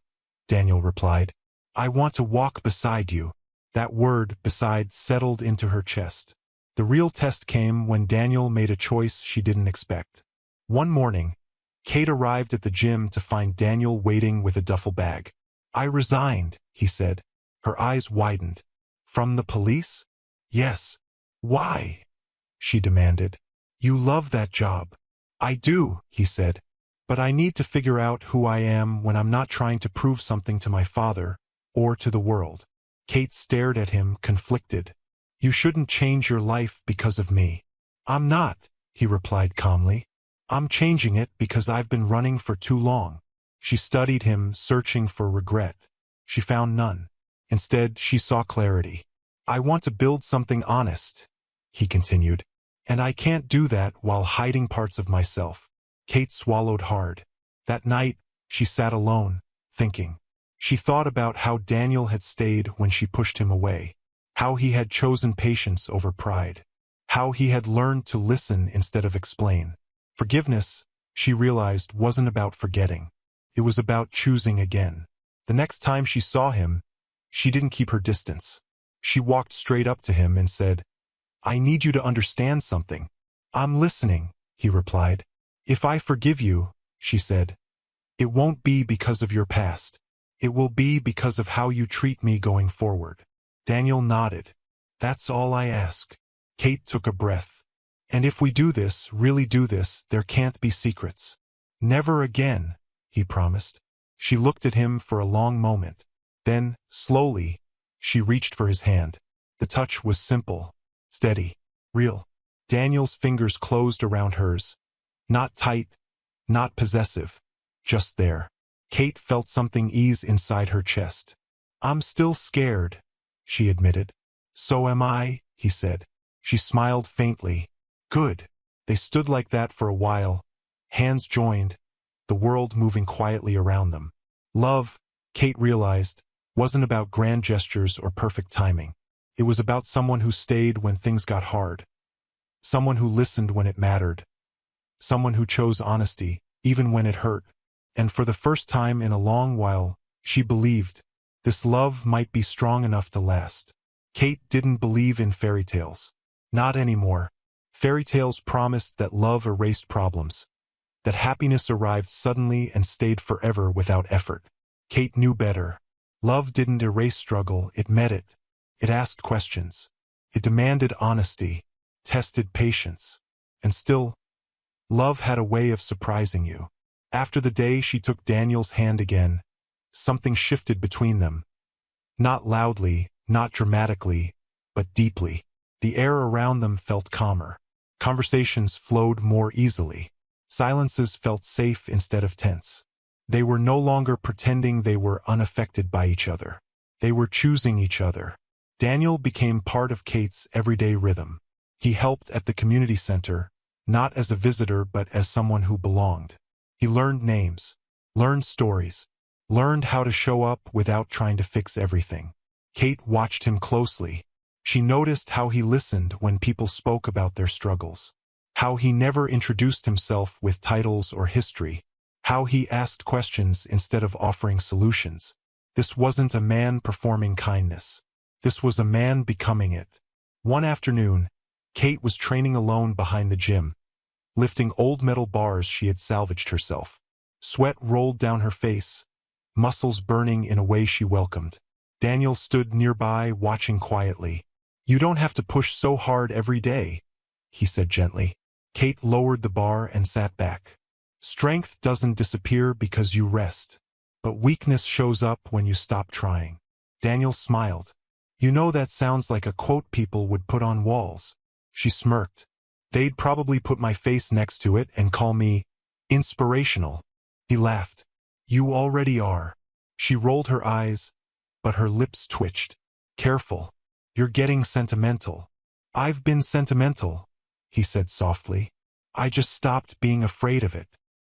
Daniel replied. "I want to walk beside you." That word, beside, settled into her chest. The real test came when Daniel made a choice she didn't expect. One morning, Kate arrived at the gym to find Daniel waiting with a duffel bag. "I resigned," he said. Her eyes widened. "From the police?" "Yes." "Why?" she demanded. "You love that job." "I do," he said. "But I need to figure out who I am when I'm not trying to prove something to my father or to the world." Kate stared at him, conflicted. "You shouldn't change your life because of me." "I'm not," he replied calmly. "I'm changing it because I've been running for too long." She studied him, searching for regret. She found none. Instead, she saw clarity. "I want to build something honest," he continued. "And I can't do that while hiding parts of myself." Kate swallowed hard. That night, she sat alone, thinking. She thought about how Daniel had stayed when she pushed him away. How he had chosen patience over pride. How he had learned to listen instead of explain. Forgiveness, she realized, wasn't about forgetting. It was about choosing again. The next time she saw him, she didn't keep her distance. She walked straight up to him and said, "I need you to understand something." "I'm listening," he replied. "If I forgive you," she said, "it won't be because of your past. It will be because of how you treat me going forward." Daniel nodded. "That's all I ask." Kate took a breath. "And if we do this, really do this, there can't be secrets." "Never again," he promised. She looked at him for a long moment. Then, slowly, she reached for his hand. The touch was simple, steady, real. Daniel's fingers closed around hers. Not tight, not possessive, just there. Kate felt something ease inside her chest. "I'm still scared," she admitted. "So am I," he said. She smiled faintly. "Good." They stood like that for a while, hands joined, the world moving quietly around them. Love, Kate realized, wasn't about grand gestures or perfect timing. It was about someone who stayed when things got hard. Someone who listened when it mattered. Someone who chose honesty, even when it hurt. And for the first time in a long while, she believed this love might be strong enough to last. Kate didn't believe in fairy tales. Not anymore. Fairy tales promised that love erased problems, that happiness arrived suddenly and stayed forever without effort. Kate knew better. Love didn't erase struggle, it met it. It asked questions. It demanded honesty, tested patience. And still, love had a way of surprising you. After the day she took Daniel's hand again, something shifted between them. Not loudly, not dramatically, but deeply. The air around them felt calmer. Conversations flowed more easily. Silences felt safe instead of tense. They were no longer pretending they were unaffected by each other. They were choosing each other. Daniel became part of Kate's everyday rhythm. He helped at the community center, not as a visitor but as someone who belonged. He learned names, learned stories, learned how to show up without trying to fix everything. Kate watched him closely. She noticed how he listened when people spoke about their struggles. How he never introduced himself with titles or history. how he asked questions instead of offering solutions. This wasn't a man performing kindness. This was a man becoming it. One afternoon, Kate was training alone behind the gym, lifting old metal bars she had salvaged herself. Sweat rolled down her face, muscles burning in a way she welcomed. Daniel stood nearby, watching quietly. "You don't have to push so hard every day," he said gently. Kate lowered the bar and sat back. "Strength doesn't disappear because you rest, but weakness shows up when you stop trying." Daniel smiled. "You know, that sounds like a quote people would put on walls." She smirked. "They'd probably put my face next to it and call me inspirational." He laughed. "You already are." She rolled her eyes, but her lips twitched. "Careful. You're getting sentimental." "I've been sentimental," he said softly. "I just stopped being afraid of it."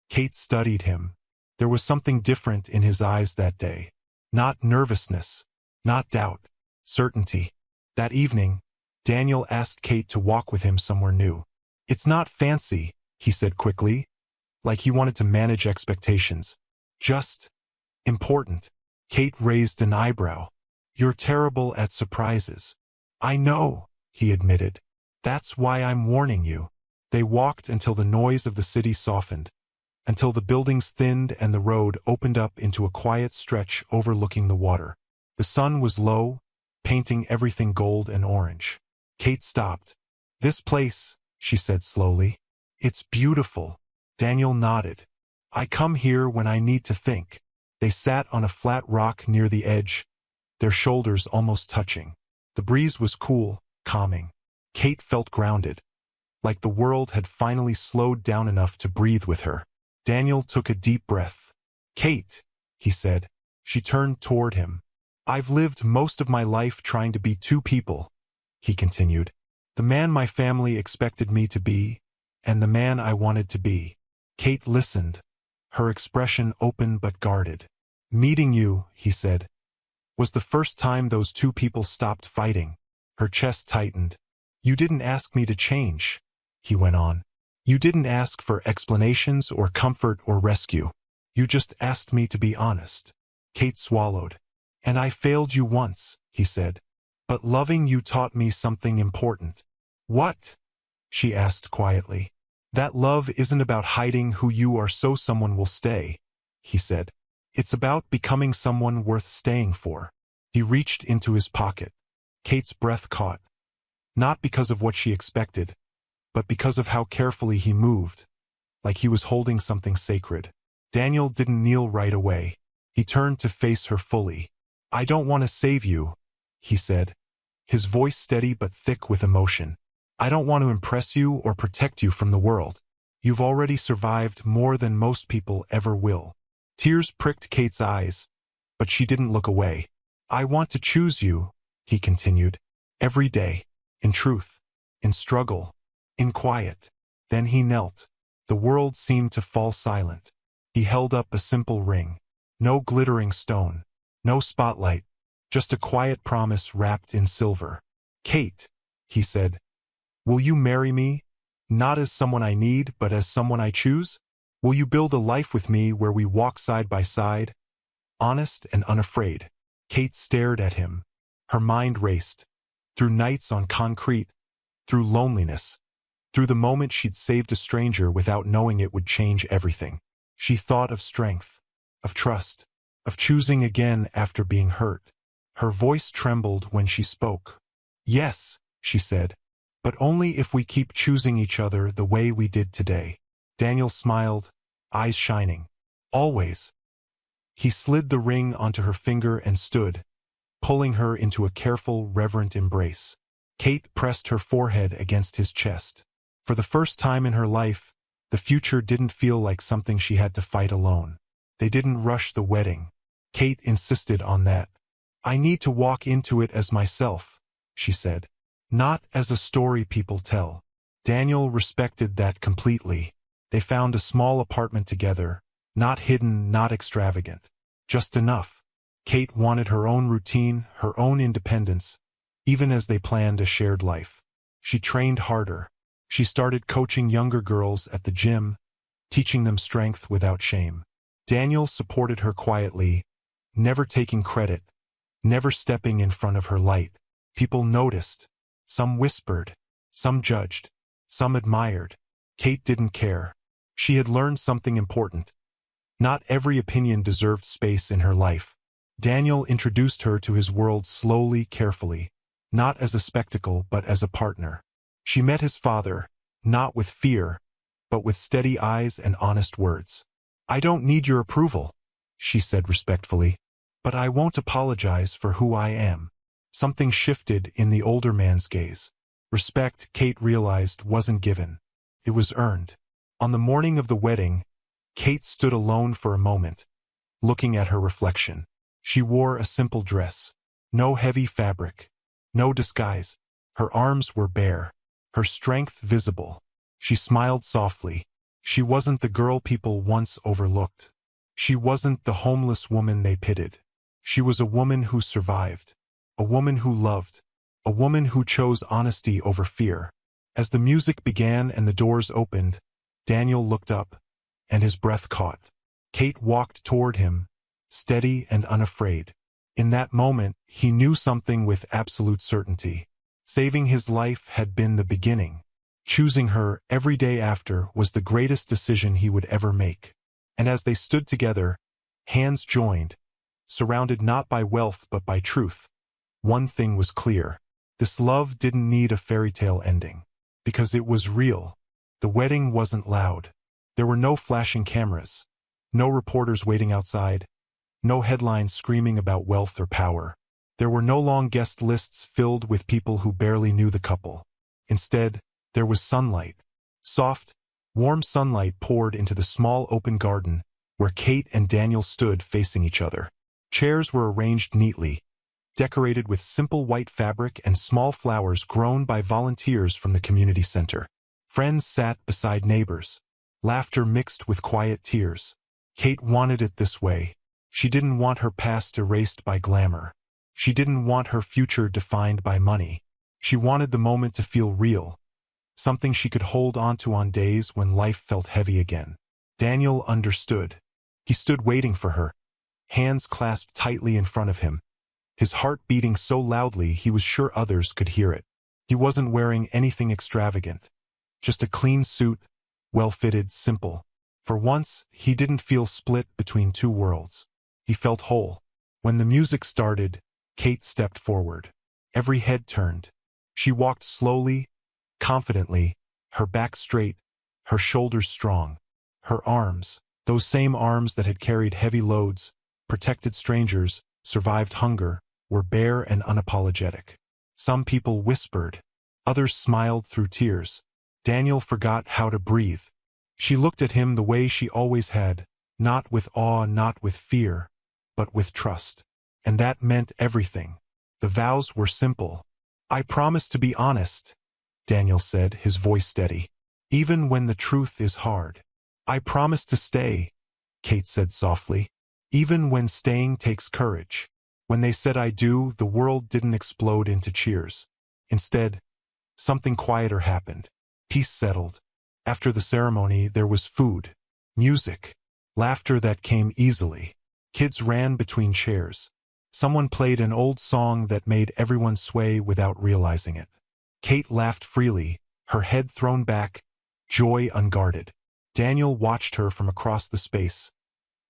Kate studied him. There was something different in his eyes that day. Not nervousness, not doubt, certainty. That evening, Daniel asked Kate to walk with him somewhere new. "It's not fancy," he said quickly, like he wanted to manage expectations. "Just important." Kate raised an eyebrow. "You're terrible at surprises." "I know," he admitted. "That's why I'm warning you." They walked until the noise of the city softened, until the buildings thinned and the road opened up into a quiet stretch overlooking the water. The sun was low, painting everything gold and orange. Kate stopped. "This place," she said slowly. "It's beautiful." Daniel nodded. "I come here when I need to think." They sat on a flat rock near the edge, their shoulders almost touching. The breeze was cool, calming. Kate felt grounded, like the world had finally slowed down enough to breathe with her. Daniel took a deep breath. "Kate," he said. She turned toward him. "I've lived most of my life trying to be two people," he continued. "The man my family expected me to be, and the man I wanted to be." Kate listened, her expression open but guarded. "Meeting you," he said, "was the first time those two people stopped fighting." Her chest tightened. "You didn't ask me to change," he went on. "You didn't ask for explanations or comfort or rescue. You just asked me to be honest." Kate swallowed. "And I failed you once," he said. "But loving you taught me something important." "What?" she asked quietly. "That love isn't about hiding who you are so someone will stay," he said. "It's about becoming someone worth staying for." He reached into his pocket. Kate's breath caught, not because of what she expected, but because of how carefully he moved, like he was holding something sacred. Daniel didn't kneel right away. He turned to face her fully. "I don't want to save you," he said, his voice steady but thick with emotion. "I don't want to impress you or protect you from the world. You've already survived more than most people ever will." Tears pricked Kate's eyes, but she didn't look away. "I want to choose you," he continued, "every day, in truth, in struggle, in quiet." Then he knelt. The world seemed to fall silent. He held up a simple ring. No glittering stone, no spotlight, just a quiet promise wrapped in silver. "Kate," he said, "will you marry me? Not as someone I need, but as someone I choose? Will you build a life with me where we walk side by side, honest and unafraid?" Kate stared at him. Her mind raced. Through nights on concrete, through loneliness, through the moment she'd saved a stranger without knowing it would change everything. She thought of strength, of trust, of choosing again after being hurt. Her voice trembled when she spoke. "Yes," she said, "but only if we keep choosing each other the way we did today." Daniel smiled, eyes shining. "Always." He slid the ring onto her finger and stood, pulling her into a careful, reverent embrace. Kate pressed her forehead against his chest. For the first time in her life, the future didn't feel like something she had to fight alone. They didn't rush the wedding. Kate insisted on that. "I need to walk into it as myself," she said. "Not as a story people tell." Daniel respected that completely. They found a small apartment together, not hidden, not extravagant, just enough. Kate wanted her own routine, her own independence, even as they planned a shared life. She trained harder. She started coaching younger girls at the gym, teaching them strength without shame. Daniel supported her quietly, never taking credit, never stepping in front of her light. People noticed. Some whispered. Some judged. Some admired. Kate didn't care. She had learned something important. Not every opinion deserved space in her life. Daniel introduced her to his world slowly, carefully, not as a spectacle but as a partner. She met his father, not with fear, but with steady eyes and honest words. "I don't need your approval," she said respectfully, "but I won't apologize for who I am." Something shifted in the older man's gaze. Respect, Kate realized, wasn't given. It was earned. On the morning of the wedding, Kate stood alone for a moment, looking at her reflection. She wore a simple dress. No heavy fabric. No disguise. Her arms were bare. Her strength visible. She smiled softly. She wasn't the girl people once overlooked. She wasn't the homeless woman they pitied. She was a woman who survived. A woman who loved. A woman who chose honesty over fear. As the music began and the doors opened, Daniel looked up, and his breath caught. Kate walked toward him, steady and unafraid. In that moment, he knew something with absolute certainty. Saving his life had been the beginning. Choosing her every day after was the greatest decision he would ever make. And as they stood together, hands joined, surrounded not by wealth but by truth, one thing was clear. This love didn't need a fairy tale ending. Because it was real. The wedding wasn't loud. There were no flashing cameras. No reporters waiting outside. No headlines screaming about wealth or power. There were no long guest lists filled with people who barely knew the couple. Instead, there was sunlight. Soft, warm sunlight poured into the small open garden where Kate and Daniel stood facing each other. Chairs were arranged neatly, decorated with simple white fabric and small flowers grown by volunteers from the community center. Friends sat beside neighbors. Laughter mixed with quiet tears. Kate wanted it this way. She didn't want her past erased by glamour. She didn't want her future defined by money. She wanted the moment to feel real, something she could hold onto on days when life felt heavy again. Daniel understood. He stood waiting for her, hands clasped tightly in front of him, his heart beating so loudly he was sure others could hear it. He wasn't wearing anything extravagant, just a clean suit, well-fitted, simple. For once, he didn't feel split between two worlds. He felt whole. When the music started, Kate stepped forward. Every head turned. She walked slowly, confidently, her back straight, her shoulders strong. Her arms, those same arms that had carried heavy loads, protected strangers, survived hunger, were bare and unapologetic. Some people whispered. Others smiled through tears. Daniel forgot how to breathe. She looked at him the way she always had, not with awe, not with fear, but with trust. And that meant everything. The vows were simple. "I promise to be honest," Daniel said, his voice steady, "even when the truth is hard." "I promise to stay," Kate said softly, "even when staying takes courage." When they said "I do," the world didn't explode into cheers. Instead, something quieter happened. Peace settled. After the ceremony, there was food, music, laughter that came easily. Kids ran between chairs. Someone played an old song that made everyone sway without realizing it. Kate laughed freely, her head thrown back, joy unguarded. Daniel watched her from across the space,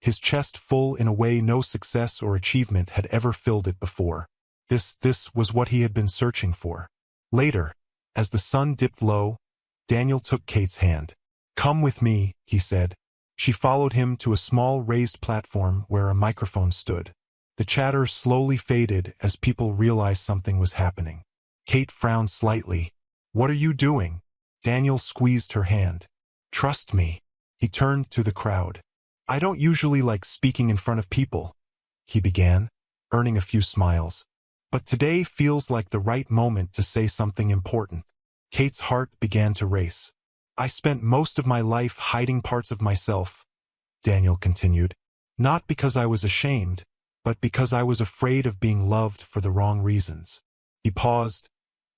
his chest full in a way no success or achievement had ever filled it before. This was what he had been searching for. Later, as the sun dipped low, Daniel took Kate's hand. "Come with me," he said. She followed him to a small raised platform where a microphone stood. The chatter slowly faded as people realized something was happening. Kate frowned slightly. "What are you doing?" Daniel squeezed her hand. "Trust me." He turned to the crowd. "I don't usually like speaking in front of people," he began, earning a few smiles. "But today feels like the right moment to say something important." Kate's heart began to race. "I spent most of my life hiding parts of myself," Daniel continued. "Not because I was ashamed, but because I was afraid of being loved for the wrong reasons." He paused,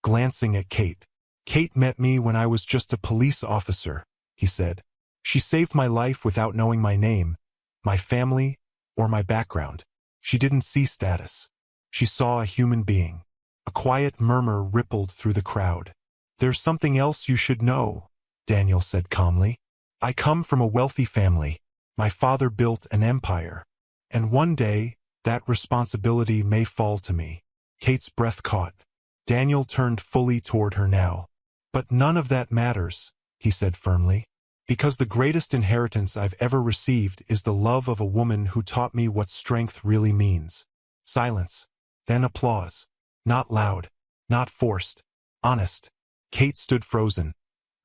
glancing at Kate. "Kate met me when I was just a police officer," he said. "She saved my life without knowing my name, my family, or my background. She didn't see status. She saw a human being. A quiet murmur rippled through the crowd. "There's something else you should know," Daniel said calmly. "I come from a wealthy family. My father built an empire. And one day, that responsibility may fall to me." Kate's breath caught. Daniel turned fully toward her now. "But none of that matters," he said firmly. "Because the greatest inheritance I've ever received is the love of a woman who taught me what strength really means." Silence. Then applause. Not loud. Not forced. Honest. Kate stood frozen,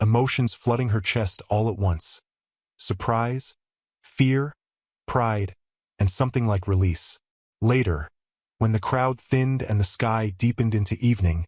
emotions flooding her chest all at once. Surprise, fear, pride, and something like release. Later, when the crowd thinned and the sky deepened into evening,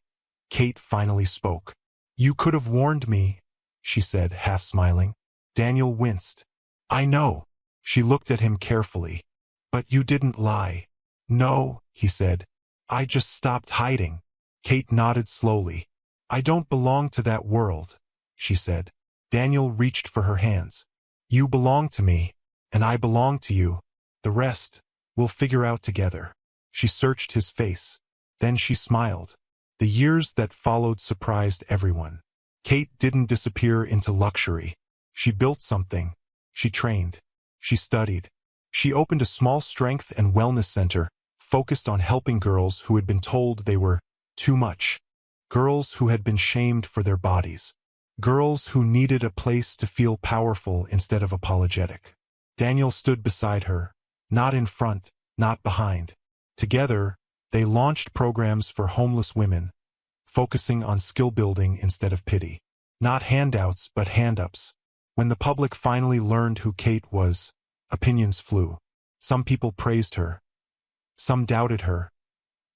Kate finally spoke. "You could have warned me," she said, half smiling. Daniel winced. "I know." She looked at him carefully. "But you didn't lie." "No," he said. "I just stopped hiding." Kate nodded slowly. "I don't belong to that world," she said. Daniel reached for her hands. "You belong to me, and I belong to you. The rest, we'll figure out together." She searched his face. Then she smiled. The years that followed surprised everyone. Kate didn't disappear into luxury. She built something. She trained. She studied. She opened a small strength and wellness center, focused on helping girls who had been told they were too much. Girls who had been shamed for their bodies. Girls who needed a place to feel powerful instead of apologetic. Daniel stood beside her, not in front, not behind. Together, they launched programs for homeless women, focusing on skill building instead of pity. Not handouts, but hand-ups. When the public finally learned who Kate was, opinions flew. Some people praised her. Some doubted her.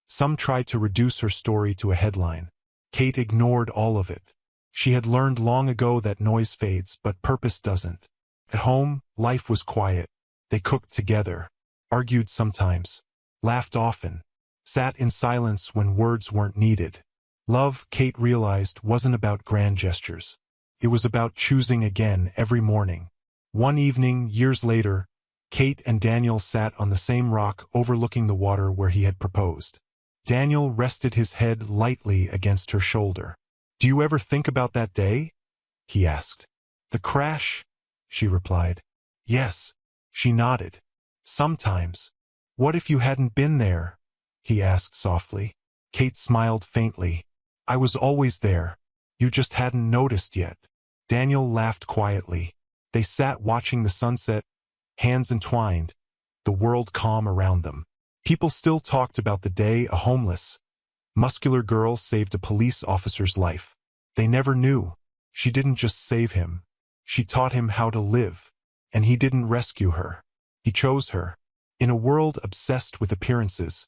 Some tried to reduce her story to a headline. Kate ignored all of it. She had learned long ago that noise fades, but purpose doesn't. At home, life was quiet. They cooked together, argued sometimes, laughed often, sat in silence when words weren't needed. Love, Kate realized, wasn't about grand gestures. It was about choosing again every morning. One evening, years later, Kate and Daniel sat on the same rock overlooking the water where he had proposed. Daniel rested his head lightly against her shoulder. "Do you ever think about that day?" he asked. "The crash?" she replied. "Yes." She nodded. "Sometimes." "What if you hadn't been there?" he asked softly. Kate smiled faintly. "I was always there. You just hadn't noticed yet." Daniel laughed quietly. They sat watching the sunset, hands entwined, the world calm around them. People still talked about the day a homeless, muscular girl saved a police officer's life. They never knew. She didn't just save him. She taught him how to live. And he didn't rescue her. He chose her. In a world obsessed with appearances,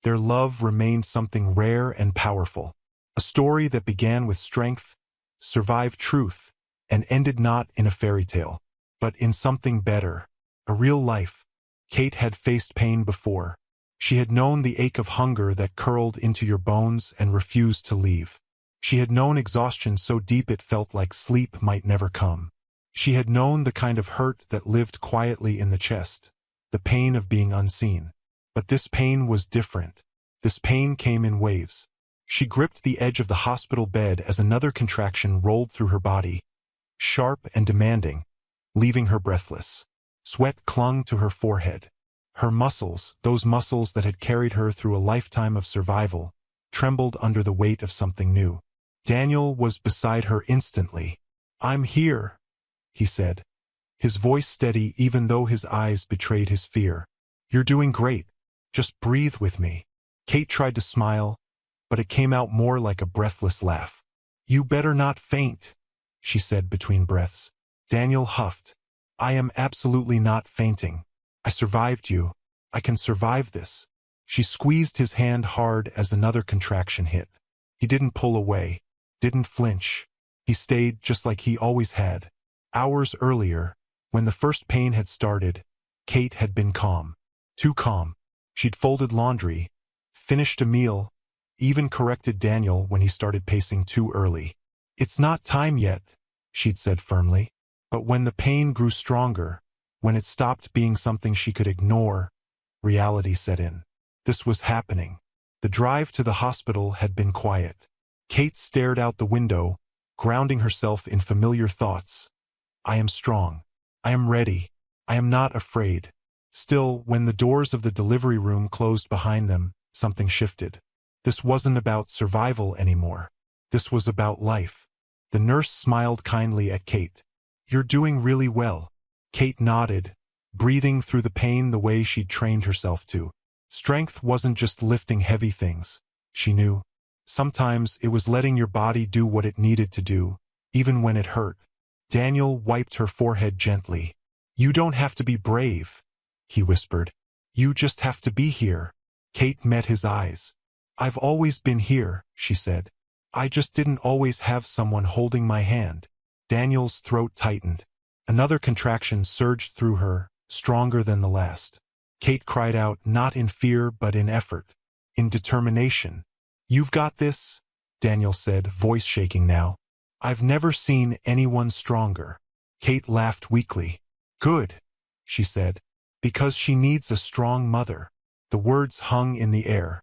their love remained something rare and powerful. A story that began with strength, survived truth, and ended not in a fairy tale, but in something better, a real life. Kate had faced pain before. She had known the ache of hunger that curled into your bones and refused to leave. She had known exhaustion so deep it felt like sleep might never come. She had known the kind of hurt that lived quietly in the chest, the pain of being unseen. But this pain was different. This pain came in waves. She gripped the edge of the hospital bed as another contraction rolled through her body, sharp and demanding, leaving her breathless. Sweat clung to her forehead. Her muscles, those muscles that had carried her through a lifetime of survival, trembled under the weight of something new. Daniel was beside her instantly. "I'm here," he said, his voice steady even though his eyes betrayed his fear. "You're doing great. Just breathe with me." Kate tried to smile, but it came out more like a breathless laugh. "You better not faint," she said between breaths. Daniel huffed. "I am absolutely not fainting. I survived you. I can survive this." She squeezed his hand hard as another contraction hit. He didn't pull away, didn't flinch. He stayed just like he always had. Hours earlier, when the first pain had started, Kate had been calm. Too calm. She'd folded laundry, finished a meal, even corrected Daniel when he started pacing too early. "It's not time yet," she'd said firmly. But when the pain grew stronger, When it stopped being something she could ignore, reality set in. This was happening. The drive to the hospital had been quiet. Kate stared out the window, grounding herself in familiar thoughts. I am strong. I am ready. I am not afraid. Still, when the doors of the delivery room closed behind them, something shifted. This wasn't about survival anymore. This was about life. The nurse smiled kindly at Kate. You're doing really well. Kate nodded, breathing through the pain the way she'd trained herself to. Strength wasn't just lifting heavy things, she knew. Sometimes it was letting your body do what it needed to do, even when it hurt. Daniel wiped her forehead gently. You don't have to be brave, he whispered. You just have to be here. Kate met his eyes. I've always been here, she said. I just didn't always have someone holding my hand. Daniel's throat tightened. Another contraction surged through her, stronger than the last. Kate cried out, not in fear but in effort, in determination. You've got this, Daniel said, voice shaking now. I've never seen anyone stronger. Kate laughed weakly. Good, she said, because she needs a strong mother. The words hung in the air.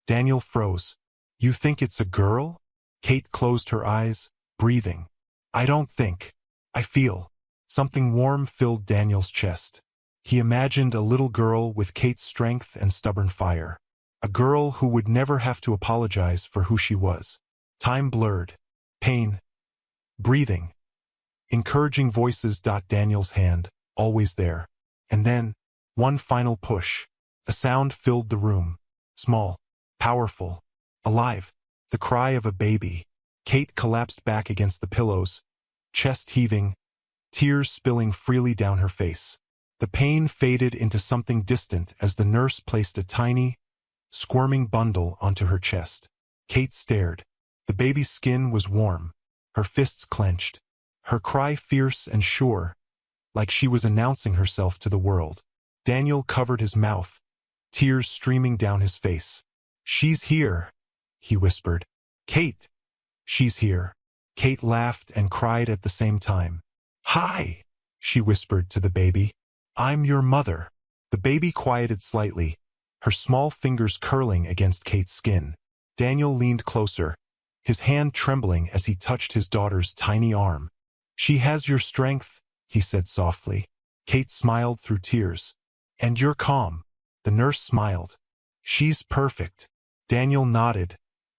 Daniel froze. You think it's a girl? Kate closed her eyes, breathing. I don't think. I feel. Something warm filled Daniel's chest. He imagined a little girl with Kate's strength and stubborn fire. A girl who would never have to apologize for who she was. Time blurred. Pain. Breathing. Encouraging voices. Daniel's hand, always there. And then, one final push. A sound filled the room. Small. Powerful. Alive. The cry of a baby. Kate collapsed back against the pillows, chest heaving, tears spilling freely down her face. The pain faded into something distant as the nurse placed a tiny, squirming bundle onto her chest. Kate stared. The baby's skin was warm, her fists clenched, her cry fierce and sure, like she was announcing herself to the world. Daniel covered his mouth, tears streaming down his face. She's here, he whispered. Kate! She's here. Kate laughed and cried at the same time. Hi, she whispered to the baby. I'm your mother. The baby quieted slightly, her small fingers curling against Kate's skin. Daniel leaned closer, his hand trembling as he touched his daughter's tiny arm. She has your strength, he said softly. Kate smiled through tears. And you're calm. The nurse smiled. She's perfect. Daniel nodded,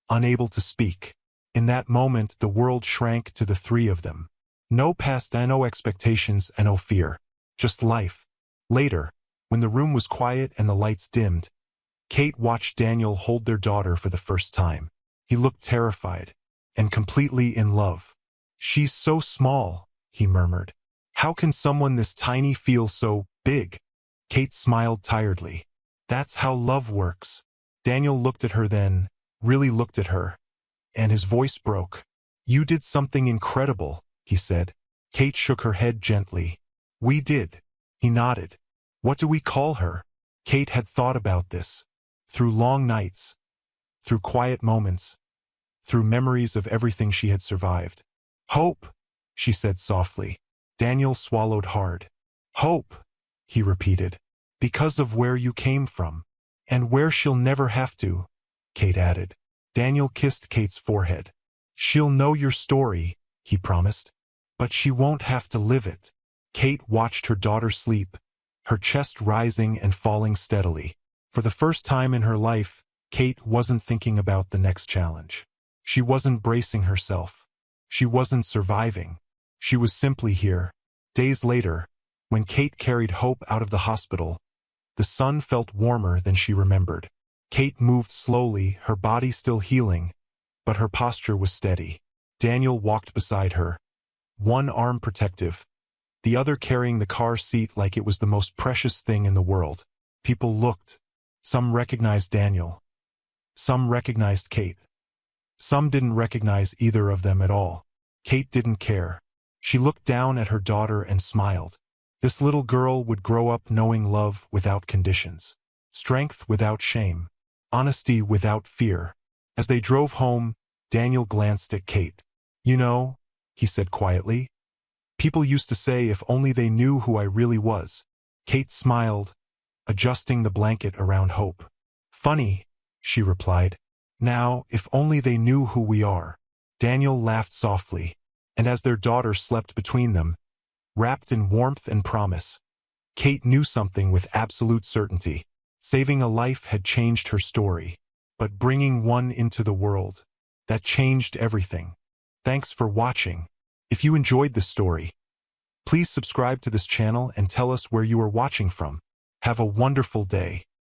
unable to speak. In that moment, the world shrank to the three of them. No past and no expectations and no fear. Just life. Later, when the room was quiet and the lights dimmed, Kate watched Daniel hold their daughter for the first time. He looked terrified and completely in love. She's so small, he murmured. How can someone this tiny feel so big? Kate smiled tiredly. That's how love works. Daniel looked at her then, really looked at her, and his voice broke. You did something incredible, he said. Kate shook her head gently. We did. He nodded. What do we call her? Kate had thought about this. Through long nights, through quiet moments, through memories of everything she had survived. Hope, she said softly. Daniel swallowed hard. Hope, he repeated. Because of where you came from. And where she'll never have to, Kate added. Daniel kissed Kate's forehead. She'll know your story, he promised. But she won't have to live it. Kate watched her daughter sleep, her chest rising and falling steadily. For the first time in her life, Kate wasn't thinking about the next challenge. She wasn't bracing herself. She wasn't surviving. She was simply here. Days later, when Kate carried Hope out of the hospital, the sun felt warmer than she remembered. Kate moved slowly, her body still healing, but her posture was steady. Daniel walked beside her, one arm protective, the other carrying the car seat like it was the most precious thing in the world. People looked. Some recognized Daniel. Some recognized Kate. Some didn't recognize either of them at all. Kate didn't care. She looked down at her daughter and smiled. This little girl would grow up knowing love without conditions, strength without shame, honesty without fear. As they drove home, Daniel glanced at Kate. You know, he said quietly, People used to say if only they knew who I really was. Kate smiled, adjusting the blanket around Hope. Funny, she replied. Now, if only they knew who we are. Daniel laughed softly, and as their daughter slept between them, wrapped in warmth and promise, Kate knew something with absolute certainty. Saving a life had changed her story, but bringing one into the world, that changed everything. Thanks for watching. If you enjoyed this story, please subscribe to this channel and tell us where you are watching from. Have a wonderful day.